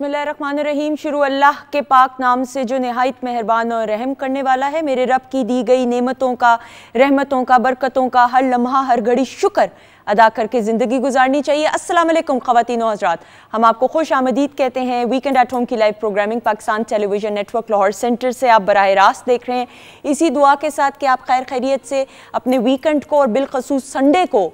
बिस्मिल्लाहिर्रहमानिर्रहीम। शुरू अल्लाह के पाक नाम से जो निहायत मेहरबान और रहम करने वाला है। मेरे रब की दी गई नेमतों का, रहमतों का, बरकतों का हर लम्हा हर घड़ी शुक्र अदा करके ज़िंदगी गुजारनी चाहिए। अस्सलाम वालेकुम ख़वातीन और हज़रात, हम आपको खुश आमदीद कहते हैं। वीकेंड एट होम की live programming Pakistan television network Lahore centre से आप बराह रास्त देख रहे हैं। इसी दुआ के साथ कि आप खैर खैरियत से अपने वीकेंड को और बिलखसूस संडे को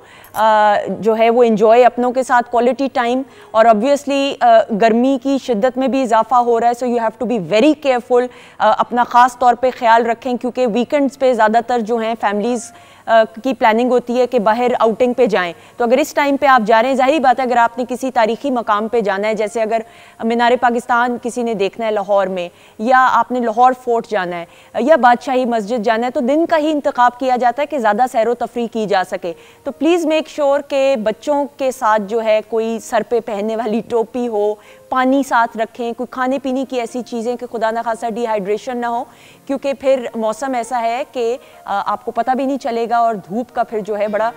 जो है वो इन्जॉय अपनों के साथ क्वालिटी टाइम। और ऑब्वियसली गर्मी की शिद्दत में भी इजाफा हो रहा है, so you have to be very careful. अपना ख़ास तौर पे ख्याल रखें क्योंकि वीकेंड्स पे ज़्यादातर जो हैं फैमिलीज़ की प्लानिंग होती है कि बाहर आउटिंग पे जाएं। तो अगर इस टाइम पे आप जा रहे हैं, ज़ाहिर बात है अगर आपने किसी तारीखी मकाम पे जाना है, जैसे अगर मीनार पाकिस्तान किसी ने देखना है लाहौर में, या आपने लाहौर फोर्ट जाना है, या बादशाही मस्जिद जाना है, तो दिन का ही इंतखाब किया जाता है कि ज़्यादा सैर व तफरी की जा सके। तो प्लीज़ मेक श्योर कि बच्चों के साथ जो है कोई सर पे पहनने वाली टोपी हो, पानी साथ रखें, कोई खाने पीने की ऐसी चीज़ें कि खुदा न खासा डिहाइड्रेशन ना हो, क्योंकि फिर मौसम ऐसा है कि आपको पता भी नहीं चलेगा और धूप का फिर जो है बड़ा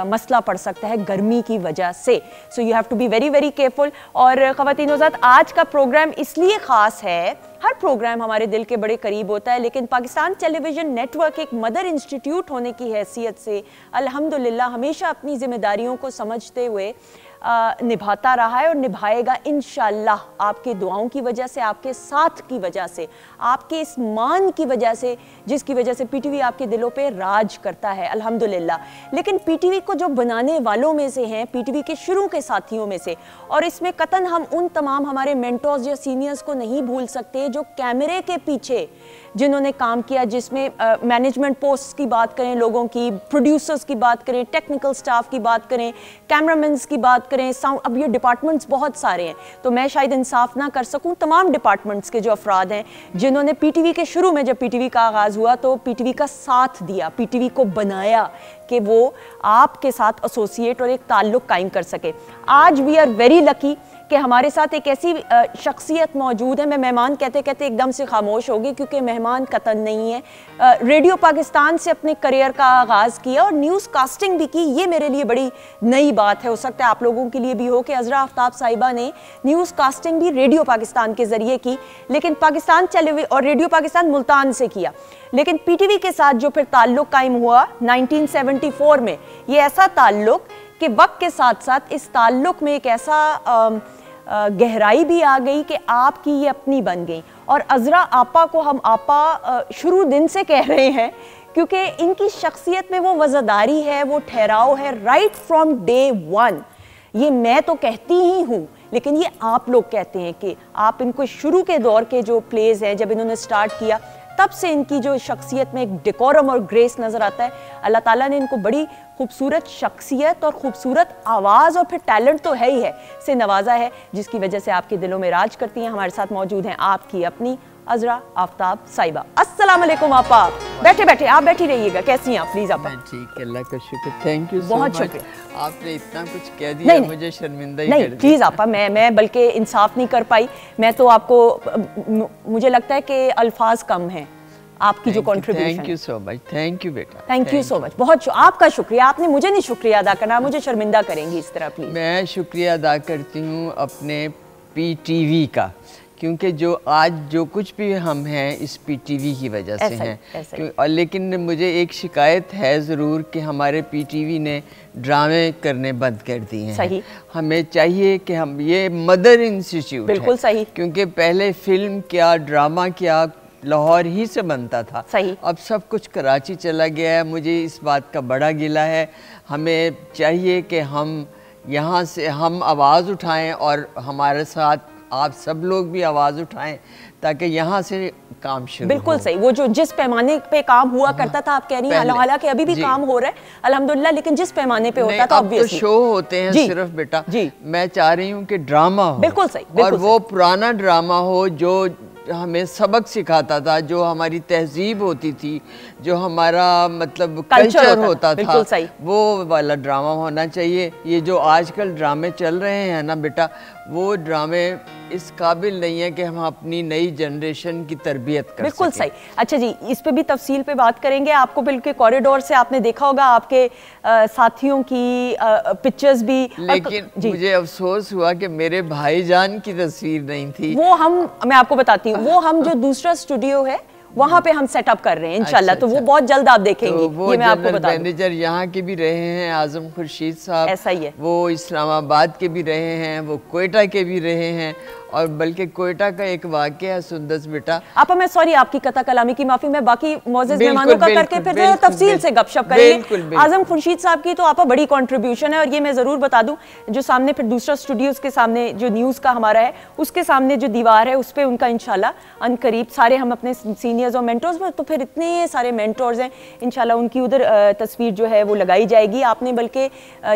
मसला पड़ सकता है गर्मी की वजह से। So you have to be very very careful. और ख़वातीन और हज़रात, आज का प्रोग्राम इसलिए ख़ास है, हर प्रोग्राम हमारे दिल के बड़े करीब होता है, लेकिन पाकिस्तान टेलीविज़न नेटवर्क एक मदर इंस्टीट्यूट होने की हैसियत से अल्हम्दुलिल्लाह हमेशा अपनी ज़िम्मेदारियों को समझते हुए निभाता रहा है और निभाएगा इंशाअल्लाह। आपके दुआओं की वजह से, आपके साथ की वजह से, आपके इस मान की वजह से, जिसकी वजह से पीटीवी आपके दिलों पे राज करता है अल्हम्दुलिल्लाह। लेकिन पीटीवी को जो बनाने वालों में से हैं, पीटीवी के शुरू के साथियों में से, और इसमें कतन हम उन तमाम हमारे मेंटर्स या सीनियर्स को नहीं भूल सकते जो कैमरे के पीछे जिन्होंने काम किया, जिसमें मैनेजमेंट पोस्ट की बात करें, लोगों की, प्रोड्यूसर्स की बात करें, टेक्निकल स्टाफ की बात करें, कैमरामैन्स की बात करें, साउंड, अब ये डिपार्टमेंट्स बहुत सारे हैं तो मैं शायद इंसाफ ना कर सकूं तमाम डिपार्टमेंट्स के जो अफराद हैं जिन्होंने पीटीवी के शुरू में, जब पीटीवी का आगाज़ हुआ तो पीटीवी का साथ दिया, पीटीवी को बनाया कि वो आपके साथ एसोसिएट और एक ताल्लुक़ कायम कर सके। आज वी आर वेरी लकी कि हमारे साथ एक ऐसी शख्सियत मौजूद है। मैं मेहमान कहते कहते एकदम से खामोश हो गई क्योंकि मेहमान कतन नहीं है। रेडियो पाकिस्तान से अपने करियर का आगाज़ किया और न्यूज़ कास्टिंग भी की। ये मेरे लिए बड़ी नई बात है, हो सकता है आप लोगों के लिए भी हो, कि अज़रा आफ्ताब साहिबा ने न्यूज़ कास्टिंग भी रेडियो पाकिस्तान के ज़रिए की, लेकिन पाकिस्तान टेलीविज़न और रेडियो पाकिस्तान मुल्तान से किया। लेकिन पीटीवी के साथ जो फिर ताल्लुक़ कायम हुआ 1974 में, ये ऐसा ताल्लुक़ कि वक्त के साथ साथ इस ताल्लुक़ में एक ऐसा गहराई भी आ गई कि आपकी ये अपनी बन गई। और अज़रा आपा को हम आपा शुरू दिन से कह रहे हैं क्योंकि इनकी शख्सियत में वो वज़ादारी है, वो ठहराव है राइट फ्रॉम डे वन। ये मैं तो कहती ही हूँ, लेकिन ये आप लोग कहते हैं कि आप इनको शुरू के दौर के जो प्लेज हैं, जब इन्होंने स्टार्ट किया तब से इनकी जो शख्सियत में एक डेकोरम और ग्रेस नज़र आता है। अल्लाह ताला ने इनको बड़ी खूबसूरत शख्सियत और खूबसूरत आवाज़ और फिर टैलेंट तो है ही है से नवाजा है, जिसकी वजह से आपके दिलों में राज करती हैं। हमारे साथ मौजूद हैं आपकी अपनी अज़रा आफ्ताब साहिबा। अस्सलाम वालेकुम आपा। बैठे बैठे आप बैठी रहिएगा। कैसी हैं आप? प्लीज़ आपा। ठीक, अल्लाह का शुक्र, थैंक यू, बहुत शुक्रिया। आपने इतना कुछ कह दिया, मुझे शर्मिंदा ही कर दिया। प्लीज़ आपा, मैं बल्कि इंसाफ नहीं कर पाई। मैं तो आपको, मुझे लगता है कि अल्फाज कम हैं आपकी जो contribution. Thank you so much, thank you बेटा, थैंक यू सो मच। बहुत आपका शुक्रिया, आपने मुझे नहीं शुक्रिया अदा करना, मुझे शर्मिंदा करेंगी इस तरह प्लीज। मैं शुक्रिया अदा करती हूँ अपने पीटीवी का, क्योंकि जो आज जो कुछ भी हम हैं इस पीटीवी की वजह से हैं। और लेकिन मुझे एक शिकायत है ज़रूर कि हमारे पीटीवी ने ड्रामे करने बंद कर दिए हैं। सही। हमें चाहिए कि हम, ये मदर इंस्टीट्यूट बिल्कुल सही, क्योंकि पहले फिल्म क्या, ड्रामा क्या लाहौर ही से बनता था। सही। अब सब कुछ कराची चला गया है। मुझे इस बात का बड़ा गिला है। हमें चाहिए कि हम यहाँ से हम आवाज़ उठाएं और हमारे साथ आप सब लोग भी आवाज़ उठाएं ताकि यहाँ से काम शुरू। बिल्कुल सही। वो जो जिस पैमाने पे काम हुआ करता था, आप कह रही हैं, हालांकि अभी भी काम हो रहा है अल्हम्दुलिल्लाह, लेकिन जिस पैमाने पे होता था, अब तो शो होते हैं सिर्फ बेटा। मैं चाह रही हूँ कि ड्रामा हो। बिल्कुल सही। और वो पुराना ड्रामा हो जो हमें सबक सिखाता था, जो हमारी तहजीब होती थी, जो हमारा मतलब कल्चर होता था, वो वाला ड्रामा होना चाहिए। ये जो आजकल ड्रामे चल रहे हैं ना बेटा, वो ड्रामे इस काबिल नहीं है कि हम अपनी नई जनरेशन की तरबियत कर बिल्कुल सही। अच्छा जी, इस पे भी तफसील पे बात करेंगे। आपको बिल्कुल कॉरिडोर से आपने देखा होगा आपके साथियों की पिक्चर्स भी, लेकिन मुझे अफसोस हुआ कि मेरे भाईजान की तस्वीर नहीं थी। मैं आपको बताती हूँ, वो हम जो दूसरा स्टूडियो है वहाँ पे हम सेटअप कर रहे हैं इंशाल्लाह। तो वो बहुत जल्द आप देखेंगे। तो वो ये मैं आपको बता मैनेजर यहाँ के भी रहे हैं, आजम खुर्शीद साहब, ऐसा ही है। वो इस्लामाबाद के भी रहे हैं, वो कोयटा के भी रहे हैं, और बल्कि कोयटा का एक वाक़या है सुंदस बेटा। आपा मैं सॉरी आपकी कथा कलामी की माफी, मैं बाकी मौजूद मेहमानों का करके फिर जो तफसील से गपशप करेंगे। आजम खुर्शीद साहब की तो आपा बड़ी कंट्रीब्यूशन है, और ये मैं जरूर बता दूं, जो सामने फिर दूसरा स्टूडियोज के सामने जो न्यूज़ का हमारा है उसके सामने जो दीवार है उस पर उनका इंशाल्लाह अनकरीब सारे हम अपने सीनियर्स और मेंटर्स, तो फिर इतने सारे मेंटर्स हैं इंशाल्लाह उनकी उधर तस्वीर जो है वो लगाई जाएगी। आपने बल्कि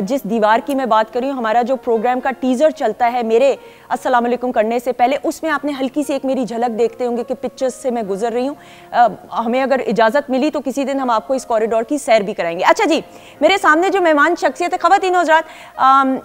जिस दीवार की मैं बात कर रही हूँ, हमारा जो प्रोग्राम का टीजर चलता है मेरे अस्सलाम वालेकुम करने से पहले, उसमें आपने हल्की सी एक मेरी झलक देखते होंगे कि पिक्चर्स से मैं गुजर रही हूँ। हमें अगर इजाज़त मिली तो किसी दिन हम आपको इस कॉरिडोर की सैर भी कराएंगे। अच्छा जी, मेरे सामने जो मेहमान शख्सियत है, ख़वातीन हज़रात,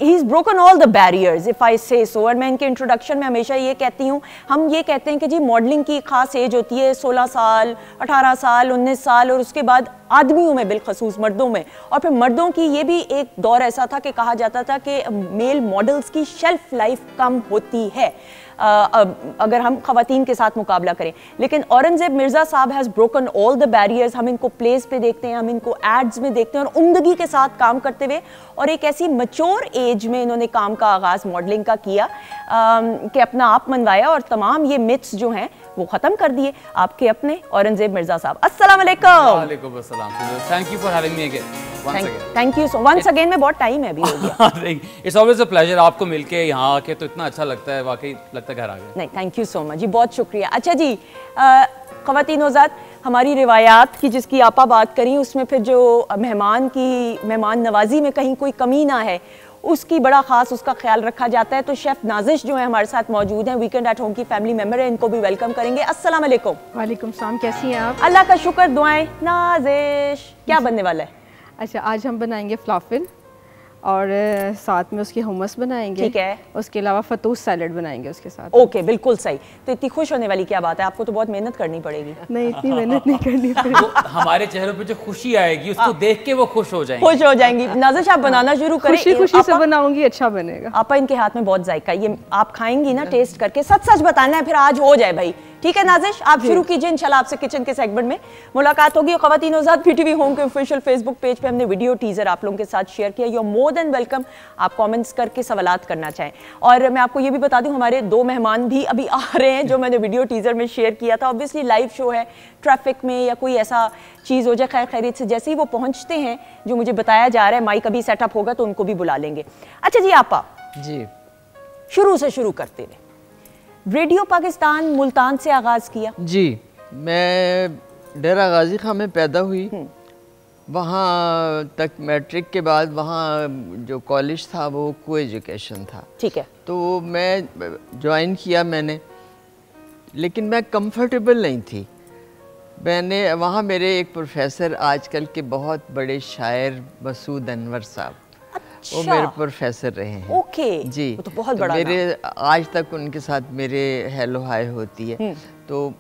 he is broken all the barriers if I say so. और मैं इनके इंट्रोडक्शन में हमेशा ये कहती हूँ, हम ये कहते हैं कि जी मॉडलिंग की ख़ास एज होती है 16 साल, 18 साल, 19 साल, और उसके बाद आदमियों में बिलखसूस मर्दों में, और फिर मर्दों की ये भी एक दौर ऐसा था कि कहा जाता था कि मेल मॉडल्स की शेल्फ लाइफ कम होती है अगर हम खवातीन के साथ मुकाबला करें। लेकिन औरंगजेब मिर्ज़ा साहब has broken all the barriers. हम इनको प्लेस पे देखते हैं, हम इनको एड्स में देखते हैं, और उम्दगी के साथ काम करते हुए, और एक ऐसी मैच्योर एज में इन्होंने काम का आगाज़ मॉडलिंग का किया कि अपना आप मनवाया, और तमाम ये मिथ्स जो हैं वो ख़त्म कर दिए। आपके अपने औरंगजेब मिर्ज़ा साहब, अस्सलाम वालेकुम। वालेकुम अस्सलाम। Thank you for having me again. Thank you so once again. में बहुत टाइम है अभी हो गया। इट्स ऑलवेज अ प्लेजर आपको मिलके यहाँ आके, तो इतना अच्छा लगता है, वाकई लगता है घर आ गए। नहीं, थैंक यू सो मच जी, बहुत शुक्रिया। अच्छा जी, ख़वातीन हज़रात, हमारी रिवायात की जिसकी आपा बात करी, उसमें फिर जो मेहमान नवाजी में कहीं कोई कमी ना है उसकी बड़ा खास उसका ख्याल रखा जाता है। तो शेफ़ नाजिश जो है हमारे साथ मौजूद हैं, वीकेंड एट होम की फैमिली मेम्बर है, इनको भी वेलकम करेंगे। अस्सलाम वालेकुम। वालेकुम सलाम, कैसी हैं आप? अल्लाह का शुक्र, दुआएं। नाजिश, क्या बनने वाला है? अच्छा, आज हम बनाएंगे फलाफिल, और साथ में उसकी हुमस बनाएंगे। ठीक है। उसके अलावा फतूस सैलेड बनाएंगे उसके साथ। ओके, बिल्कुल सही। तो इतनी खुश होने वाली क्या बात है, आपको तो बहुत मेहनत करनी पड़ेगी। नहीं, इतनी मेहनत नहीं करनी पड़ेगी। हमारे चेहरों पे जो खुशी आएगी उसको देख के वो खुश हो जाएंगी। खुश हो जाएंगी। नाज़िश, आप बनाना शुरू करें। खुशी से बनाऊंगी, अच्छा बनेगा। आपा इनके हाथ में बहुत जायका, ये आप खाएंगी ना, टेस्ट करके सच सच बताना है, फिर आज हो जाए भाई। ठीक है नाजिश, आप शुरू कीजिए, इंशाल्लाह आपसे किचन के सेगमेंट में मुलाकात होगी। ख़वातीन हज़रात, पीटीवी होम के ऑफिशियल फेसबुक पेज पे हमने वीडियो टीजर आप लोगों के साथ शेयर किया। You are more than welcome, आप कमेंट्स करके सवालात करना चाहें। और मैं आपको ये भी बता दूं, हमारे 2 मेहमान भी अभी आ रहे हैं जो मैंने वीडियो टीजर में शेयर किया था। ऑब्वियसली लाइव शो है, ट्रैफिक में या कोई ऐसा चीज़ हो जाए, खैर खैरियत से जैसे ही वो पहुँचते हैं, जो मुझे बताया जा रहा है माइक अभी सेटअप होगा तो उनको भी बुला लेंगे। अच्छा जी, आपा जी शुरू से शुरू करते हुए, रेडियो पाकिस्तान मुल्तान से आगाज़ किया। जी, मैं डेरा गाजी खां में पैदा हुई, वहाँ तक मैट्रिक के बाद वहाँ जो कॉलेज था वो को एजुकेशन था। ठीक है। तो मैं ज्वाइन किया मैंने, लेकिन मैं कंफर्टेबल नहीं थी। मैंने वहाँ मेरे एक प्रोफेसर, आजकल के बहुत बड़े शायर मसूद अनवर साहब, वो मेरे प्रोफेसर रहे हैं। ओके जी, वो तो बहुत बड़ा मेरे आज तक उनके साथ मेरे हेलो हाय होती है। तो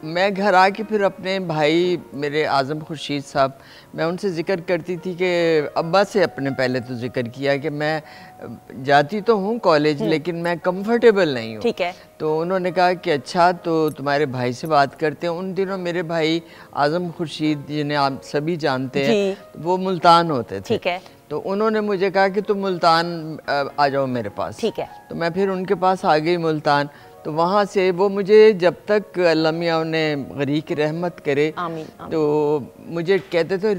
मैं घर आके फिर अपने भाई मेरे आज़म खुर्शीद साहब, मैं उनसे ज़िक्र करती थी कि अब्बा से अपने पहले तो ज़िक्र किया कि मैं जाती तो हूँ कॉलेज लेकिन मैं कंफर्टेबल नहीं हूँ। ठीक है। तो उन्होंने कहा कि अच्छा तो तुम्हारे भाई से बात करते हैं। उन दिनों मेरे भाई आज़म खुर्शीद, जिन्हें आप सभी जानते हैं, वो मुल्तान होते थे। ठीक है। तो उन्होंने मुझे कहा कि तुम मुल्तान आ जाओ मेरे पास। ठीक है। तो मैं फिर उनके पास आ गई मुल्तान। तो वहाँ से वो मुझे जब तक अल्लाह मियां उन्हें गरीक रहमत करे, आमीन, आमीन। तो मुझे कहते थे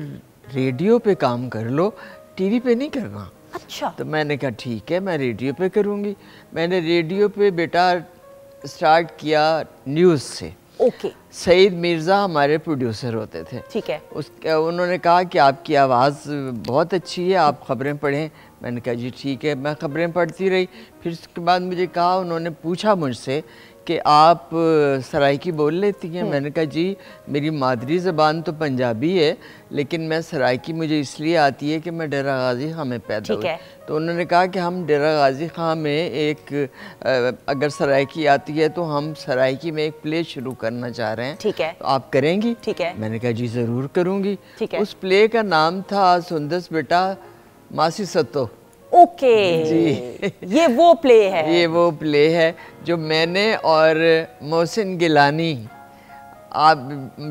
रेडियो पे काम कर लो, टीवी पे नहीं करना। अच्छा। तो मैंने कहा ठीक है, मैं रेडियो पे करूँगी। मैंने रेडियो पे बेटा स्टार्ट किया न्यूज़ से। ओके। सईद मिर्ज़ा हमारे प्रोड्यूसर होते थे। ठीक है। उन्होंने कहा कि आपकी आवाज़ बहुत अच्छी है, आप ख़बरें पढ़ें। मैंने कहा जी ठीक है, मैं ख़बरें पढ़ती रही। फिर उसके बाद मुझे कहा, उन्होंने पूछा मुझसे कि आप सराइकी बोल लेती हैं। मैंने कहा जी मेरी मादरी ज़बान तो पंजाबी है, लेकिन मैं सराइकी मुझे इसलिए आती है कि मैं डेरा गाजी खां में पैदा हुई। तो उन्होंने कहा कि हम डेरा गाजी खां में एक अगर सराइकी आती है तो हम सराइकी में एक प्ले शुरू करना चाह रहे हैं। ठीक है, तो आप करेंगी? ठीक है। मैंने कहा जी ज़रूर करूँगी। ठीक है। उस प्ले का नाम था सुंदस बेटा मासी सतो। ओके जी ये वो प्ले है, ये वो प्ले है जो मैंने और मोहसिन गिलानी, आप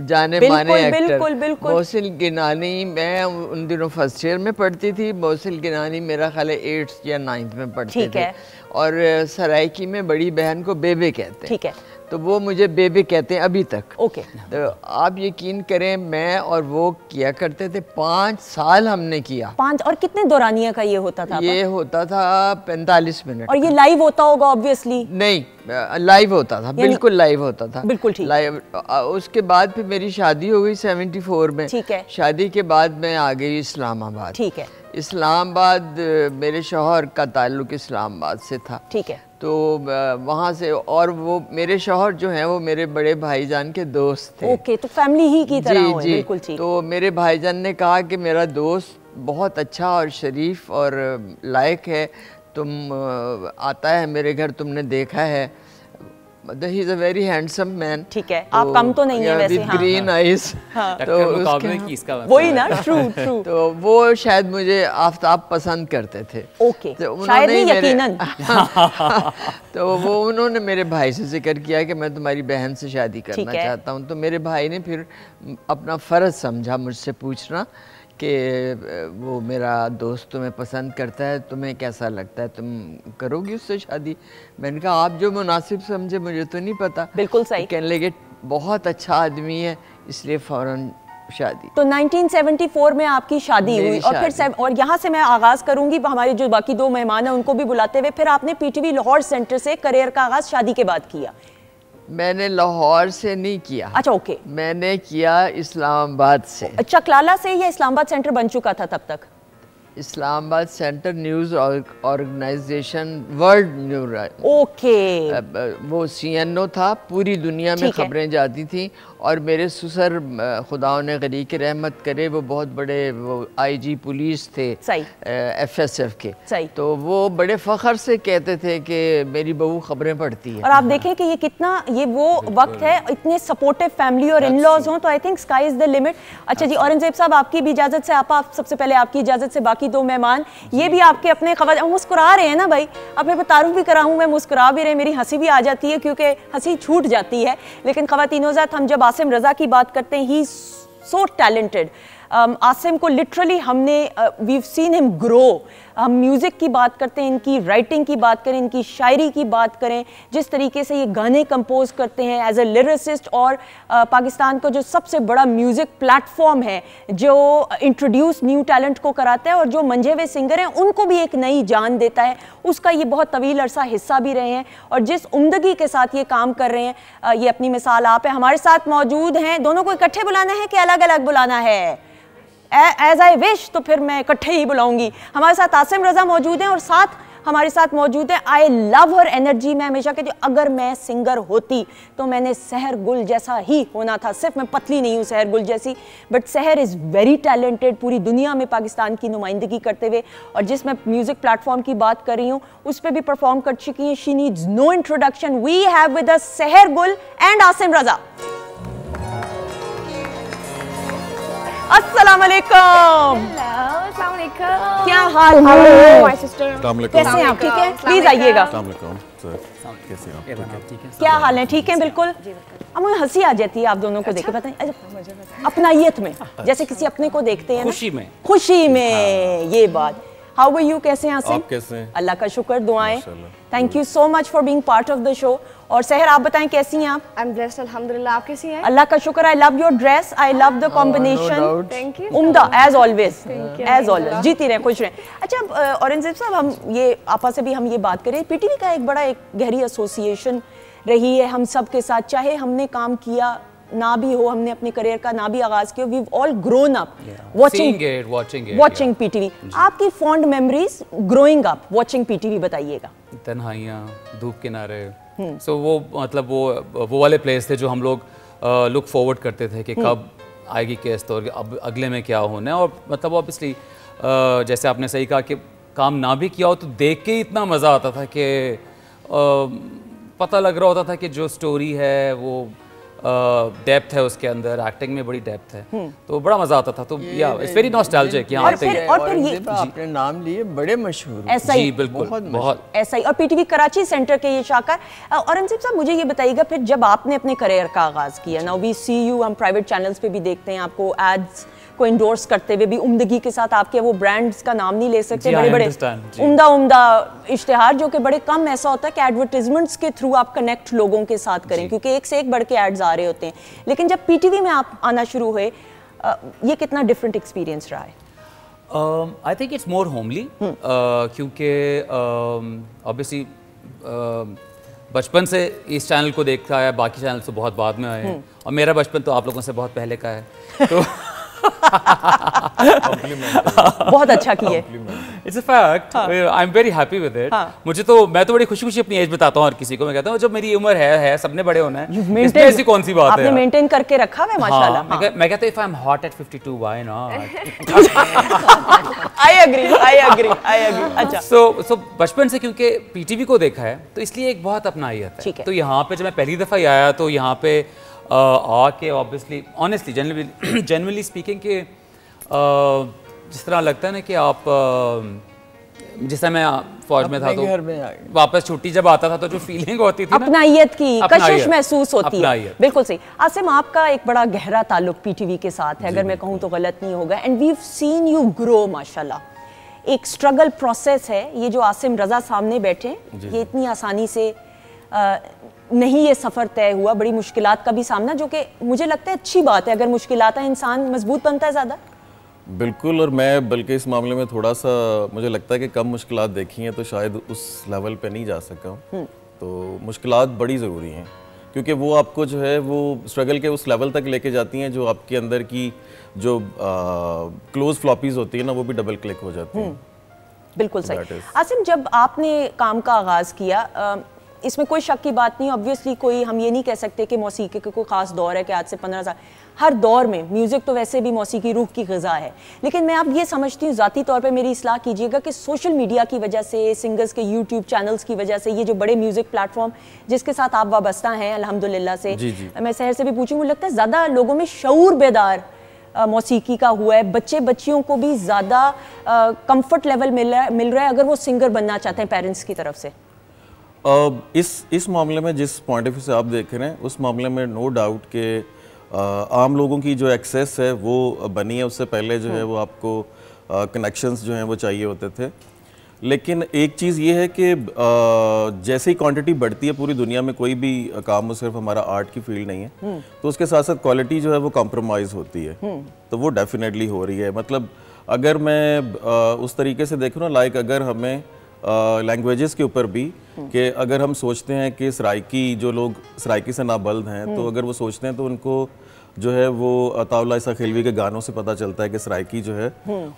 जाने माने एक्टर मोहसिन गिलानी, मैं उन दिनों फर्स्ट ईयर में पढ़ती थी, मोहसिन गिलानी मेरा ख्याल है 8th या 9th में पढ़ते थे। और सराइकी में बड़ी बहन को बेबे कहते हैं। ठीक है। तो वो मुझे बेबे कहते हैं अभी तक। ओके। तो आप यकीन करें मैं और वो किया करते थे, 5 साल हमने किया। 5 और कितने दौरानिया का ये होता था? ये होता था 45 मिनट। और ये लाइव होता होगा ऑब्वियसली? नहीं, लाइव होता था, बिल्कुल लाइव होता था, बिल्कुल ठीक। लाइव। उसके बाद फिर मेरी शादी हो गई 74 में। ठीक है। शादी के बाद मैं आ गई इस्लामाबाद। ठीक है। इस्लामाबाद मेरे शौहर का ताल्लुक इस्लामाबाद से था। ठीक है। तो वहाँ से, और वो मेरे शौहर जो हैं वो मेरे बड़े भाईजान के दोस्त थे। ओके, तो फैमिली ही की तरह हो, बिल्कुल ठीक। तो मेरे भाईजान ने कहा कि मेरा दोस्त बहुत अच्छा और शरीफ और लायक है, तुम आता है मेरे घर, तुमने देखा है, he is a very handsome man। ठीक है, आप कम तो नहीं है वैसे। with green eyes। तो उसका वही ना, ट्रू। तो वो शायद मुझे आफताब पसंद करते थे। ओके, शायद नहीं, यकीनन। तो वो उन्होंने मेरे भाई से जिक्र किया कि मैं तुम्हारी बहन से शादी करना चाहता हूँ। तो मेरे भाई ने फिर अपना फ़र्ज समझा मुझसे पूछना कि वो मेरा दोस्त तुम्हें पसंद करता है, तुम्हें कैसा लगता है, तुम करोगी उससे शादी? मैंने कहा आप जो मुनासिब समझे, मुझे तो नहीं पता। बिल्कुल सही। कहने लगे बहुत अच्छा आदमी है, इसलिए फ़ौरन शादी। तो 1974 में आपकी शादी हुई, और फिर और यहाँ से मैं आगाज़ करूँगी, हमारे जो बाकी 2 मेहमान हैं उनको भी बुलाते हुए। फिर आपने पीटीवी लाहौर सेंटर से करियर का आगाज़ शादी के बाद किया? मैंने लाहौर से नहीं किया। अच्छा, ओके। मैंने किया इस्लामाबाद से। चकलाला से, या इस्लामाबाद सेंटर बन चुका था तब तक? Islamabad centre news organisation, world news. Okay. वो CNO था, पूरी दुनिया में खबरें जाती थी। और मेरे ससुर खुदा ने गनी की रहमत करे, वो बहुत बड़े वो IG पुलिस थे, FSF के। सही। तो वो बड़े फ़ख्र से कहते थे कि मेरी बहू खबरें पढ़ती है। और आप देखें कि ये कितना, ये वो वक्त है, इतने सपोर्टिव फैमिली और इन-लॉज हों, तो I think sky is the limit. अच्छा जी, औरंगजेब साहब आपकी भी इजाज़त से, आप सबसे पहले आपकी इजाज़त से बाकी 2 मेहमान, ये भी आपके अपने खबर मुस्कुरा रहे हैं ना भाई, अब मैं तारुफ भी कराऊँ, मैं मुस्कुरा भी रहे, मेरी हंसी भी आ जाती है क्योंकि हंसी छूट जाती है। लेकिन ख़वातीनो ज़ात, हम जब आसिम रज़ा की बात करते हैं, ही सो टैलेंटेड। आसिम को लिटरली हमने वी सीन हिम ग्रो। हम म्यूज़िक की बात करते हैं, इनकी राइटिंग की बात करें, इनकी शायरी की बात करें, जिस तरीके से ये गाने कंपोज करते हैं एज ए लिरिसिस्ट, और पाकिस्तान का जो सबसे बड़ा म्यूज़िक प्लेटफॉर्म है जो इंट्रोड्यूस न्यू टैलेंट को कराता है और जो मंझे हुए सिंगर हैं उनको भी एक नई जान देता है, उसका ये बहुत तवील अरसा हिस्सा भी रहे हैं। और जिस उम्दगी के साथ ये काम कर रहे हैं, ये अपनी मिसाल आप है। हमारे साथ मौजूद हैं, दोनों को इकट्ठे बुलाना है कि अलग अलग बुलाना है? एज आई विश, तो फिर मैं इकट्ठे ही बुलाऊंगी। हमारे साथ आसिम रज़ा मौजूद हैं और साथ हमारे साथ मौजूद है, आई लव हर एनर्जी। मैं हमेशा कहती हूँ अगर मैं सिंगर होती तो मैंने सहर गुल जैसा ही होना था। सिर्फ मैं पतली नहीं हूँ सहर गुल जैसी, बट सहर इज़ वेरी टैलेंटेड, पूरी दुनिया में पाकिस्तान की नुमाइंदगी करते हुए। और जिस मैं म्यूज़िक प्लेटफॉर्म की बात कर रही हूँ उस पर भी परफॉर्म कर चुकी हैं। She needs no introduction. We have with us Sehar Gul and Asim रज़ा। अस्सलाम वालेकुम। क्या हाल है? कैसे हैं आप? ठीक है, प्लीज आइएगा। क्या हाल है? ठीक है, बिल्कुल। अब मुझे हंसी आ जाती है आप दोनों को देख के, पता नहीं, अपनायत में, जैसे किसी अपने को देखते हैं, खुशी में ये बात। How are you? कैसे हैं आसिम? आप कैसे हैं? अल्लाह का शुक्र, दुआएं। Thank you so much for being part of the show. और सहर, आप बताएं कैसी हैं आप? आई एम ब्लेस्ड, अल्हम्दुलिल्लाह। आप कैसी हैं? अल्लाह का शुक्र। I love your dress, I love the combination. Thank you. उम्दा एज ऑलवेज, एज ऑलवेज। जीती रहे, खुश रहें। अच्छा औरंगजेब साहब, हम ये आपा से भी हम ये बात करें, पीटीवी का एक बड़ा एक गहरी एसोसिएशन रही है हम सब के साथ, चाहे हमने काम किया ना भी हो, हमने अपने करियर का ना भी आगाज किया, we all grown up watching PTV. आपकी fond memories growing up watching PTV बताइएगा। तन्हाइयाँ, धूप किनारे, सो वो मतलब वो वाले प्लेस थे जो हम लोग लुक फॉरवर्ड करते थे कि कब आएगी किस्त और अब अगले में क्या होना है। और मतलब ऑब्वियसली जैसे आपने सही कहा कि काम ना भी किया हो तो देख के ही इतना मज़ा आता था कि पता लग रहा होता था कि जो स्टोरी है वो डेप्थ है उसके अंदर, एक्टिंग में बड़ी डेप्थ है, तो बड़ा मजा आता था। तो या इट्स वेरी नॉस्टैल्जिक। यहाँ आते ही और फिर ये आपने नाम लिए बड़े मशहूर ऐसा ही, जी बिल्कुल, बहुत ऐसा ही। और पीटीवी कराची सेंटर के ये शाखा। औरंगजेब साहब मुझे ये बताइएगा, फिर जब आपने अपने करियर का आगाज किया, नाउ वी सी यू, हम प्राइवेट चैनल्स पे भी देखते हैं आपको एड्स को इंडोर्स करते हुए भी उम्दगी के साथ। आपके वो ब्रांड्स का नाम नहीं ले सकते, बड़े बड़े उम्दा इश्तिहार जो कि बड़े कम ऐसा होता है कि एडवर्टाइजमेंट्स के थ्रू आप कनेक्ट लोगों के साथ करें, क्योंकि एक से एक बढ़ के एड्स आ रहे होते हैं। लेकिन जब पीटीवी में आप आना शुरू हुए, ये कितना डिफरेंट एक्सपीरियंस रहा है? I think it's more homely, क्योंकि ऑब्वियसली बचपन से इस चैनल को देखता है, बाकी चैनल से बहुत बाद में आए हैं, और मेरा बचपन तो आप लोगों से बहुत पहले का है। तो बहुत अच्छा किए। It's a fact, I am very happy with it. मुझे तो, मैं तो बड़ी खुशी खुशी अपनी एज बताता हूँ हर किसी को। मैं कहता हूँ जब मेरी उम्र है, सबने बड़े होना है, इसमें ऐसी कौन सी बात है? आपने मेंटेन करके रखा है माशाल्लाह। मैं कहता हूँ if I am hot at 52 why not. I agree. अच्छा, सो बचपन से क्योंकि पीटीवी को देखा है तो इसलिए एक बहुत अपनाइत है। तो यहाँ पे जब मैं पहली दफा आया तो यहाँ पे आके ऑब्वियसली ऑनेस्टली जनरली स्पीकिंग के जिस तरह लगता है ना कि आप जिस समय मैं फौज में था तो वापस छुट्टी जब आता था तो जो फीलिंग होती थी, अपनाइयत की कशिश महसूस होती है। बिल्कुल सही। आसिम, आपका एक बड़ा गहरा ताल्लुक पीटीवी के साथ है, अगर मैं कहूँ तो गलत नहीं होगा। And we have seen you grow माशाल्लाह। एक स्ट्रगल प्रोसेस है ये जो आसिम रजा सामने बैठे, ये इतनी आसानी से नहीं ये सफ़र तय हुआ, बड़ी मुश्किलात का भी सामना, जो कि मुझे लगता है अच्छी बात है। अगर मुश्किलात है इंसान मजबूत बनता है ज़्यादा। बिल्कुल, और मैं बल्कि इस मामले में थोड़ा सा मुझे लगता है कि कम मुश्किलात देखी हैं तो शायद उस लेवल पे नहीं जा सका हूँ। तो मुश्किलात बड़ी ज़रूरी हैं, क्योंकि वो आपको जो है वो स्ट्रगल के उस लेवल तक लेके जाती हैं जो आपके अंदर की जो क्लोज फ्लॉपीज़ होती है ना, वो भी डबल क्लिक हो जाती हैं। बिल्कुल सही। आसिम, जब आपने काम का आगाज़ किया, इसमें कोई शक की बात नहीं, ऑब्वियसली कोई हम ये नहीं कह सकते कि मौसीकी का कोई ख़ास दौर है कि आज से 15 साल, हर दौर में म्यूज़िक तो वैसे भी मौसीकी रूह की ग़िज़ा है। लेकिन मैं अब ये समझती हूँ, ज़ाती तौर पे मेरी इस्लाह कीजिएगा, कि सोशल मीडिया की वजह से, सिंगर्स के यूट्यूब चैनल्स की वजह से, ये जो बड़े म्यूज़िक प्लेटफॉर्म जिसके साथ आप वाबस्ता हैं अल्हम्दुलिल्लाह से, मैं सहर से भी पूछूँ, मुझे लगता है ज़्यादा लोगों में शऊर बेदार मौसीकी का हुआ है। बच्चे बच्चियों को भी ज़्यादा कंफर्ट लेवल मिल रहा है अगर वो सिंगर बनना चाहते हैं पेरेंट्स की तरफ से। इस मामले में जिस पॉइंट ऑफ व्यू से आप देख रहे हैं, उस मामले में नो डाउट कि आम लोगों की जो एक्सेस है वो बनी है। उससे पहले जो है वो आपको कनेक्शंस जो हैं वो चाहिए होते थे। लेकिन एक चीज़ ये है कि जैसे ही क्वांटिटी बढ़ती है, पूरी दुनिया में कोई भी काम, वो सिर्फ हमारा आर्ट की फील्ड नहीं है, तो उसके साथ साथ क्वालिटी जो है वो कॉम्प्रोमाइज़ होती है। तो वो डेफिनेटली हो रही है। मतलब अगर मैं उस तरीके से देखूँ ना, लाइक अगर हमें लैंग्वेजेस के ऊपर भी, कि अगर हम सोचते हैं कि सराइकी जो लोग सराइकी से नाबल्द हैं, तो अगर वो सोचते हैं तो उनको जो है वो अताउल्ला ईसा खिलवी के गानों से पता चलता है कि सराइकी जो है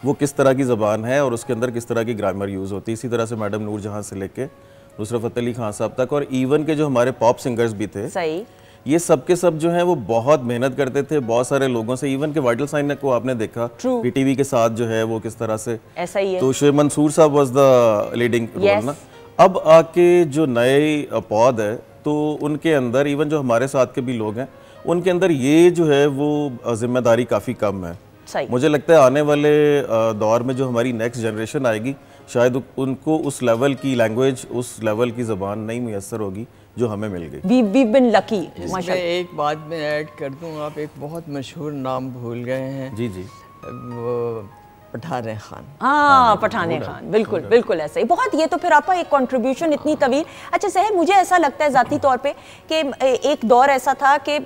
वो किस तरह की ज़बान है और उसके अंदर किस तरह की ग्रामर यूज़ होती है। इसी तरह से मैडम नूर जहाँ से लेके नुसरत फ़तेह अली खान साहब तक, और इवन के जो हमारे पॉप सिंगर्स भी थे, सही, ये सब के सब जो हैं वो बहुत मेहनत करते थे बहुत सारे लोगों से। इवन के वाइटल साइन को आपने देखा पीटीवी के साथ जो है वो किस तरह से, ऐसा ही है। तो शुएब मंसूर साहब वाज द लीडिंग रोल ना। अब आके जो नए पौध है, तो उनके अंदर इवन जो हमारे साथ के भी लोग हैं, उनके अंदर ये जो है वो जिम्मेदारी काफ़ी कम है। मुझे लगता है आने वाले दौर में जो हमारी नेक्स्ट जनरेशन आएगी, शायद उनको उस लेवल की लैंग्वेज, उस लेवल की ज़बान नहीं मैसर होगी जो हमें मिल गई। we've been lucky। इसमें एक बात मैं ऐड कर दूं, आप एक बहुत मशहूर नाम भूल गए हैं। जी, वो पठाने खान। हाँ, पठाने खान, बिल्कुल बिल्कुल ऐसा ही। बहुत, ये तो फिर आपका एक कंट्रीब्यूशन इतनी तवील। अच्छा सहर, मुझे ऐसा लगता है ज़ाती तौर पे कि एक दौर ऐसा था कि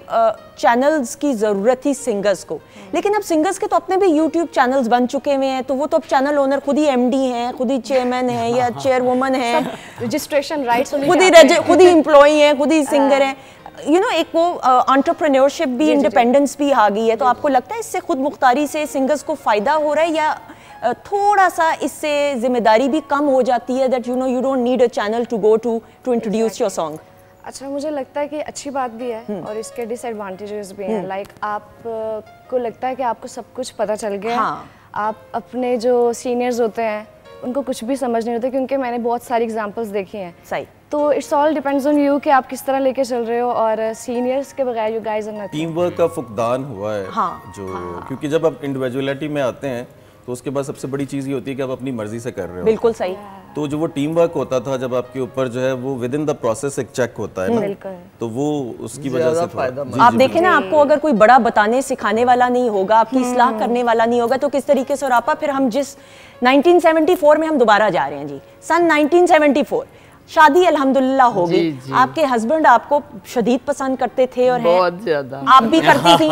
चैनल्स की ज़रूरत थी सिंगर्स को, लेकिन अब सिंगर्स के तो अपने भी यूट्यूब चैनल्स बन चुके हुए हैं, तो वो तो अब चैनल ओनर खुद ही एमडी हैं, खुद ही चेयरमैन हैं या चेयरवुमन हैं, रजिस्ट्रेशन राइट्स खुद ही एम्प्लॉई हैं, खुद ही सिंगर हैं। एक वो एंटरप्रेन्योरशिप भी, इंडिपेंडेंस भी आ गई है। तो आपको लगता है इससे खुद मुख्तारी से सिंगर्स को फ़ायदा हो रहा है, या थोड़ा सा इससे जिम्मेदारी भी कम हो जाती है, that you don't need a channel to go to introduce your song? अच्छा, मुझे लगता है कि अच्छी बात भी है और इसके डिसएडवांटेजेस भी हैं। लाइक आपको लगता है कि आपको सब कुछ पता चल गया। हाँ। आप अपने जो सीनियर्स होते हैं उनको कुछ भी समझ नहीं होता, क्योंकि मैंने बहुत सारी एग्जांपल्स देखी हैं। सही। तो it's all depends on you कि आप किस तरह लेके चल रहे हो, और सीनियर्स के बगैर you guys are nothing. Team work का फुकदान हुआ है। हाँ। क्योंकि जब आप इंडिविजुअलिटी में आते हैं तो उसके बाद सबसे बड़ी चीज़ ये होती है कि आप अपनी मर्जी से कर रहे हो। बिल्कुल सही। तो जो वो टीम वर्क होता था, जब आपके ऊपर जो है वो विद इन द प्रोसेस एक चेक होता है ना, तो वो उसकी वजह से आप देखें ना, आपको अगर कोई बड़ा बताने सिखाने वाला नहीं होगा, आपकी इस्लाह करने वाला नहीं होगा, तो किस तरीके से। और आपा फिर हम जिस 1974 में हम दोबारा जा रहे हैं जी, सन 1974 शादी अल्हम्दुलिल्लाह हो गई। आपके हस्बैंड आपको शदीद पसंद करते थे और बहुत ज्यादा, आप भी करती थी।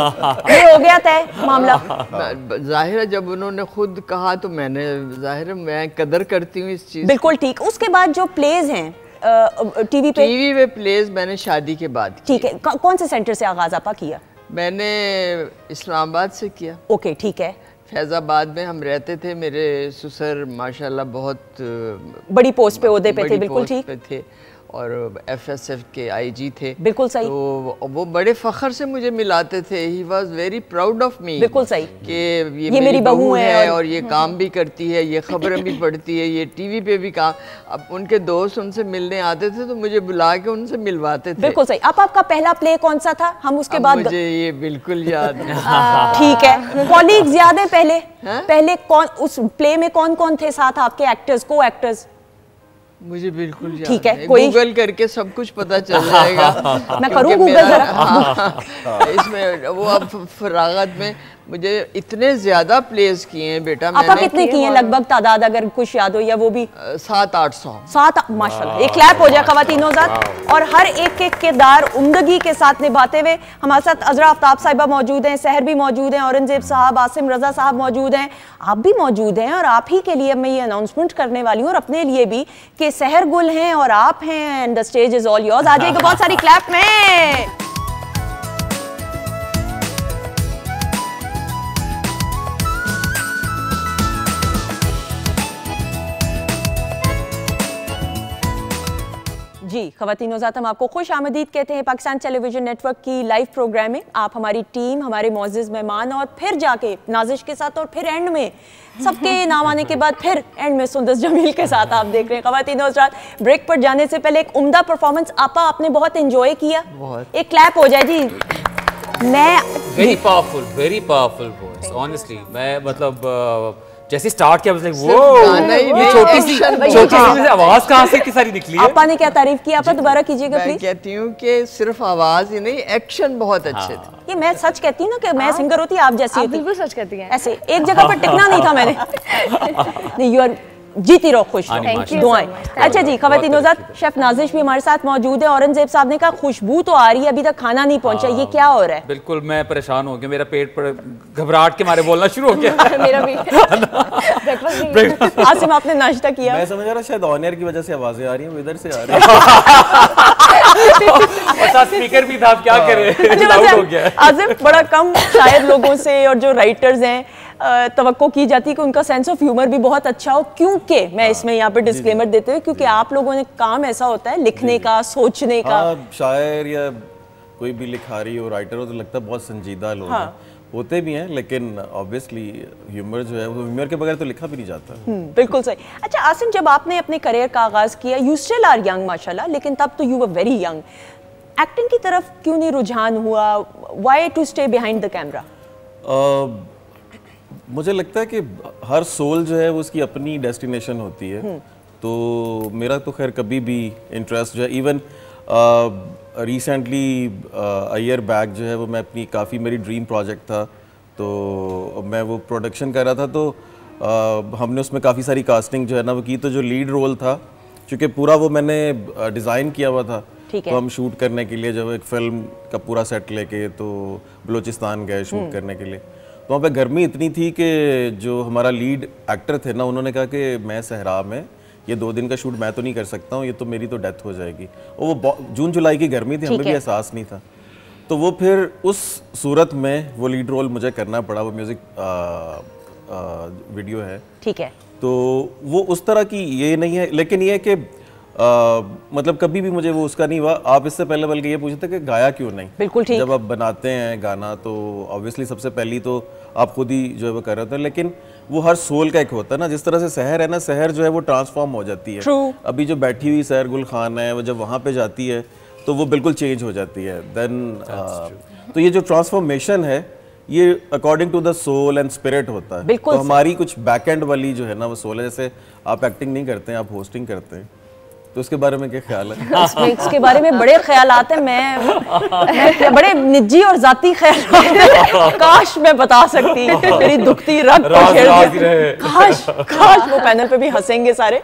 ये हो गया तय मामला। जाहिर है जब उन्होंने खुद कहा तो मैंने, जाहिर है मैं कदर करती हूँ इस चीज। बिल्कुल ठीक। उसके बाद जो प्लेज हैं टीवी पे प्लेज मैंने शादी के बाद, ठीक है, कौन से सेंटर से आगाज आपा किया? मैंने इस्लामाबाद से किया। ओके ठीक है। फैज़ाबाद में हम रहते थे, मेरे ससुर माशाल्लाह बहुत बड़ी पोस्ट पे ओहदे पे थे। बिल्कुल ठीक थे और FSF के IG थे। बिल्कुल सही। तो वो बड़े फख्र से मुझे मिलाते थे। He was very proud of me. बिल्कुल सही कि ये मेरी बहू है और ये काम भी करती है, ये खबरें भी पढ़ती है, ये टीवी पे भी काम। अब उनके दोस्त उनसे मिलने आते थे तो मुझे बुला के उनसे मिलवाते थे। बिल्कुल सही। आपका पहला प्ले कौन सा था? हम उसके बाद मुझे ये बिल्कुल याद है। ठीक है। कॉलीग्स याद है पहले कौन उस प्ले में कौन कौन थे साथ आपके एक्टर्स, को एक्टर्स? मुझे बिल्कुल याद ठीक है। कोई गूगल करके सब कुछ पता चल जाएगा। मैं करूँ गूगल जरा? इसमें वो अब फरागत में मुझे इतने ज्यादा प्लेस किए हैं बेटा। आपका कितने किए हैं लगभग तादाद, अगर कुछ याद हो या वो भी? 700-800। 7 माशाल्लाह। एक क्लैप हो जाए ख़वातीनो ज़ात। और हर एक एक किरदार उम्दगी के साथ निभाते हुए हमारे साथ अजरा आफ्ताब साहिबा मौजूद हैं, सहर भी मौजूद हैं, औरंगजेब साहब, आसिम रजा साहब मौजूद हैं, आप भी मौजूद हैं। और आप ही के लिए मैं ये अनाउंसमेंट करने वाली हूँ और अपने लिए भी कि सहर गुल हैं और आप हैं, and the stage is all yours. आ जाइएगा बहुत सारी क्लैप में। जी ख़वातीनो ज़ात, हम आपको खुश आमदीद कहते हैं पाकिस्तान टेलीविज़न नेटवर्क की लाइव प्रोग्रामिंग। आप हमारी टीम, हमारे मोअज़्ज़िज़ मेहमान, और फिर जाके नाजिश के साथ, और फिर एंड में सबके नाम आने के बाद फिर एंड में सुंदस जमील के साथ आप देख रहे हैं। ख़वातीनो ज़ात, ब्रेक पर जाने से पहले एक उम्दा परफॉर्मेंस आपा आपने बहुत इंजॉय किया। एक क्लैप हो जाए जी। मैं वेरी पावरफुल वॉइस, ऑनेस्टली। मैं मतलब जैसे स्टार्ट किया, लाइक वो ये छोटी सी आवाज कहाँ से की सारी निकली है। आपा ने क्या तारीफ की? आपा दोबारा कीजिएगा प्लीज। मैं कहती हूँ कि सिर्फ आवाज ही नहीं, एक्शन बहुत अच्छे थे। ये मैं सच कहती हूँ ना कि मैं सिंगर होती, आप जैसी होती। बिल्कुल सच कहती हैं। ऐसे एक जगह पर टिकना नहीं था मैंने। नहीं, यू आर जीती रहो, खुश रहो, दुआएं। अच्छा जी, ख़वातीनो ज़ात, शेफ नाजिश भी हमारे साथ मौजूद है। औरंगजेब साहब ने कहा खुशबू तो आ रही है, अभी तक खाना नहीं पहुंचा, ये क्या हो रहा है? बिल्कुल, मैं परेशान हो गया, मेरा पेट पर घबराहट के मारे बोलना शुरू हो गया। मेरा भी। आसिम, आपने नाश्ता किया? मैं समझ रहा शायद ऑन एयर की वजह से आवाजें आ रही हैं, इधर से आ रही हैं। और साथ स्पीकर भी था, क्या करें, लाउड हो गया। आसिम, बड़ा कम शायद लोगों से और जो राइटर्स हैं तवक्को की जाती है कि उनका सेंस ऑफ ह्यूमर भी बहुत अच्छा हो, क्योंकि मैं इसमें यहाँ पे डिस्क्लेमर देते हुए, क्योंकि आप लोगों ने काम ऐसा होता है लिखने का, सोचने का। शायर या कोई भी लिखारी हो, राइटर हो, तो लगता है बहुत संजीदा लोग हैं, होते भी हैं, लेकिन ऑब्वियसली ह्यूमर जो है वो ह्यूमर के बगैर तो लिखा भी नहीं जाता। बिल्कुल सही। अच्छा आसिम, जब आपने अपने करियर का आगाज किया, यू स्टिल आर यंग माशाल्लाह, लेकिन तब तो you were very young, acting की तरफ क्यों नहीं रुझान हुआ? Why to stay behind the camera? मुझे लगता है कि हर सोल जो है वो उसकी अपनी डेस्टिनेशन होती है। तो मेरा तो खैर कभी भी इंटरेस्ट जो है, इवन रिसेंटली ईयर बैक जो है वो मैं अपनी काफ़ी, मेरी ड्रीम प्रोजेक्ट था, तो मैं वो प्रोडक्शन कर रहा था, तो हमने उसमें काफ़ी सारी कास्टिंग जो है ना वो की। तो जो लीड रोल था, चूँकि पूरा वो मैंने डिज़ाइन किया हुआ था, तो हम शूट करने के लिए जब एक फ़िल्म का पूरा सेट लेके तो बलूचिस्तान गए शूट करने के लिए, तो वहाँ पे गर्मी इतनी थी कि जो हमारा लीड एक्टर थे ना, उन्होंने कहा कि मैं सहरा में ये 2 दिन का शूट मैं तो नहीं कर सकता हूँ, ये तो मेरी तो डेथ हो जाएगी। और वो जून जुलाई की गर्मी थी, हमें भी एहसास नहीं था। तो वो फिर उस सूरत में वो लीड रोल मुझे करना पड़ा। वो म्यूज़िक वीडियो है, ठीक है। तो वो उस तरह की ये नहीं है, लेकिन ये है कि मतलब कभी भी मुझे वो उसका नहीं हुआ। आप इससे पहले बल्कि ये पूछते थे कि गाया क्यों नहीं। बिल्कुल ठीक। जब आप बनाते हैं गाना तो ऑब्वियसली सबसे पहली तो आप खुद ही जो है वो कर रहे होते हैं, लेकिन वो हर सोल का एक होता है ना, जिस तरह से सहर है ना, सहर जो है वो ट्रांसफॉर्म हो जाती है। True. अभी जो बैठी हुई सहर गुल खान है, वो जब वहाँ पे जाती है तो वो बिल्कुल चेंज हो जाती है। देन तो ये जो ट्रांसफॉर्मेशन है ये according to the soul and spirit होता है। तो हमारी कुछ बैक एंड वाली जो है ना वो सोल है। जैसे आप एक्टिंग नहीं करते हैं, आप होस्टिंग करते हैं, तो उसके बारे में क्या ख्याल है? इसके बारे में बड़े ख्याल आते हैं, मैं बड़े निजी और जाती ख्याल काश मैं बता सकती, मेरी दुखती रग काश वो पैनल पे भी हंसेंगे सारे।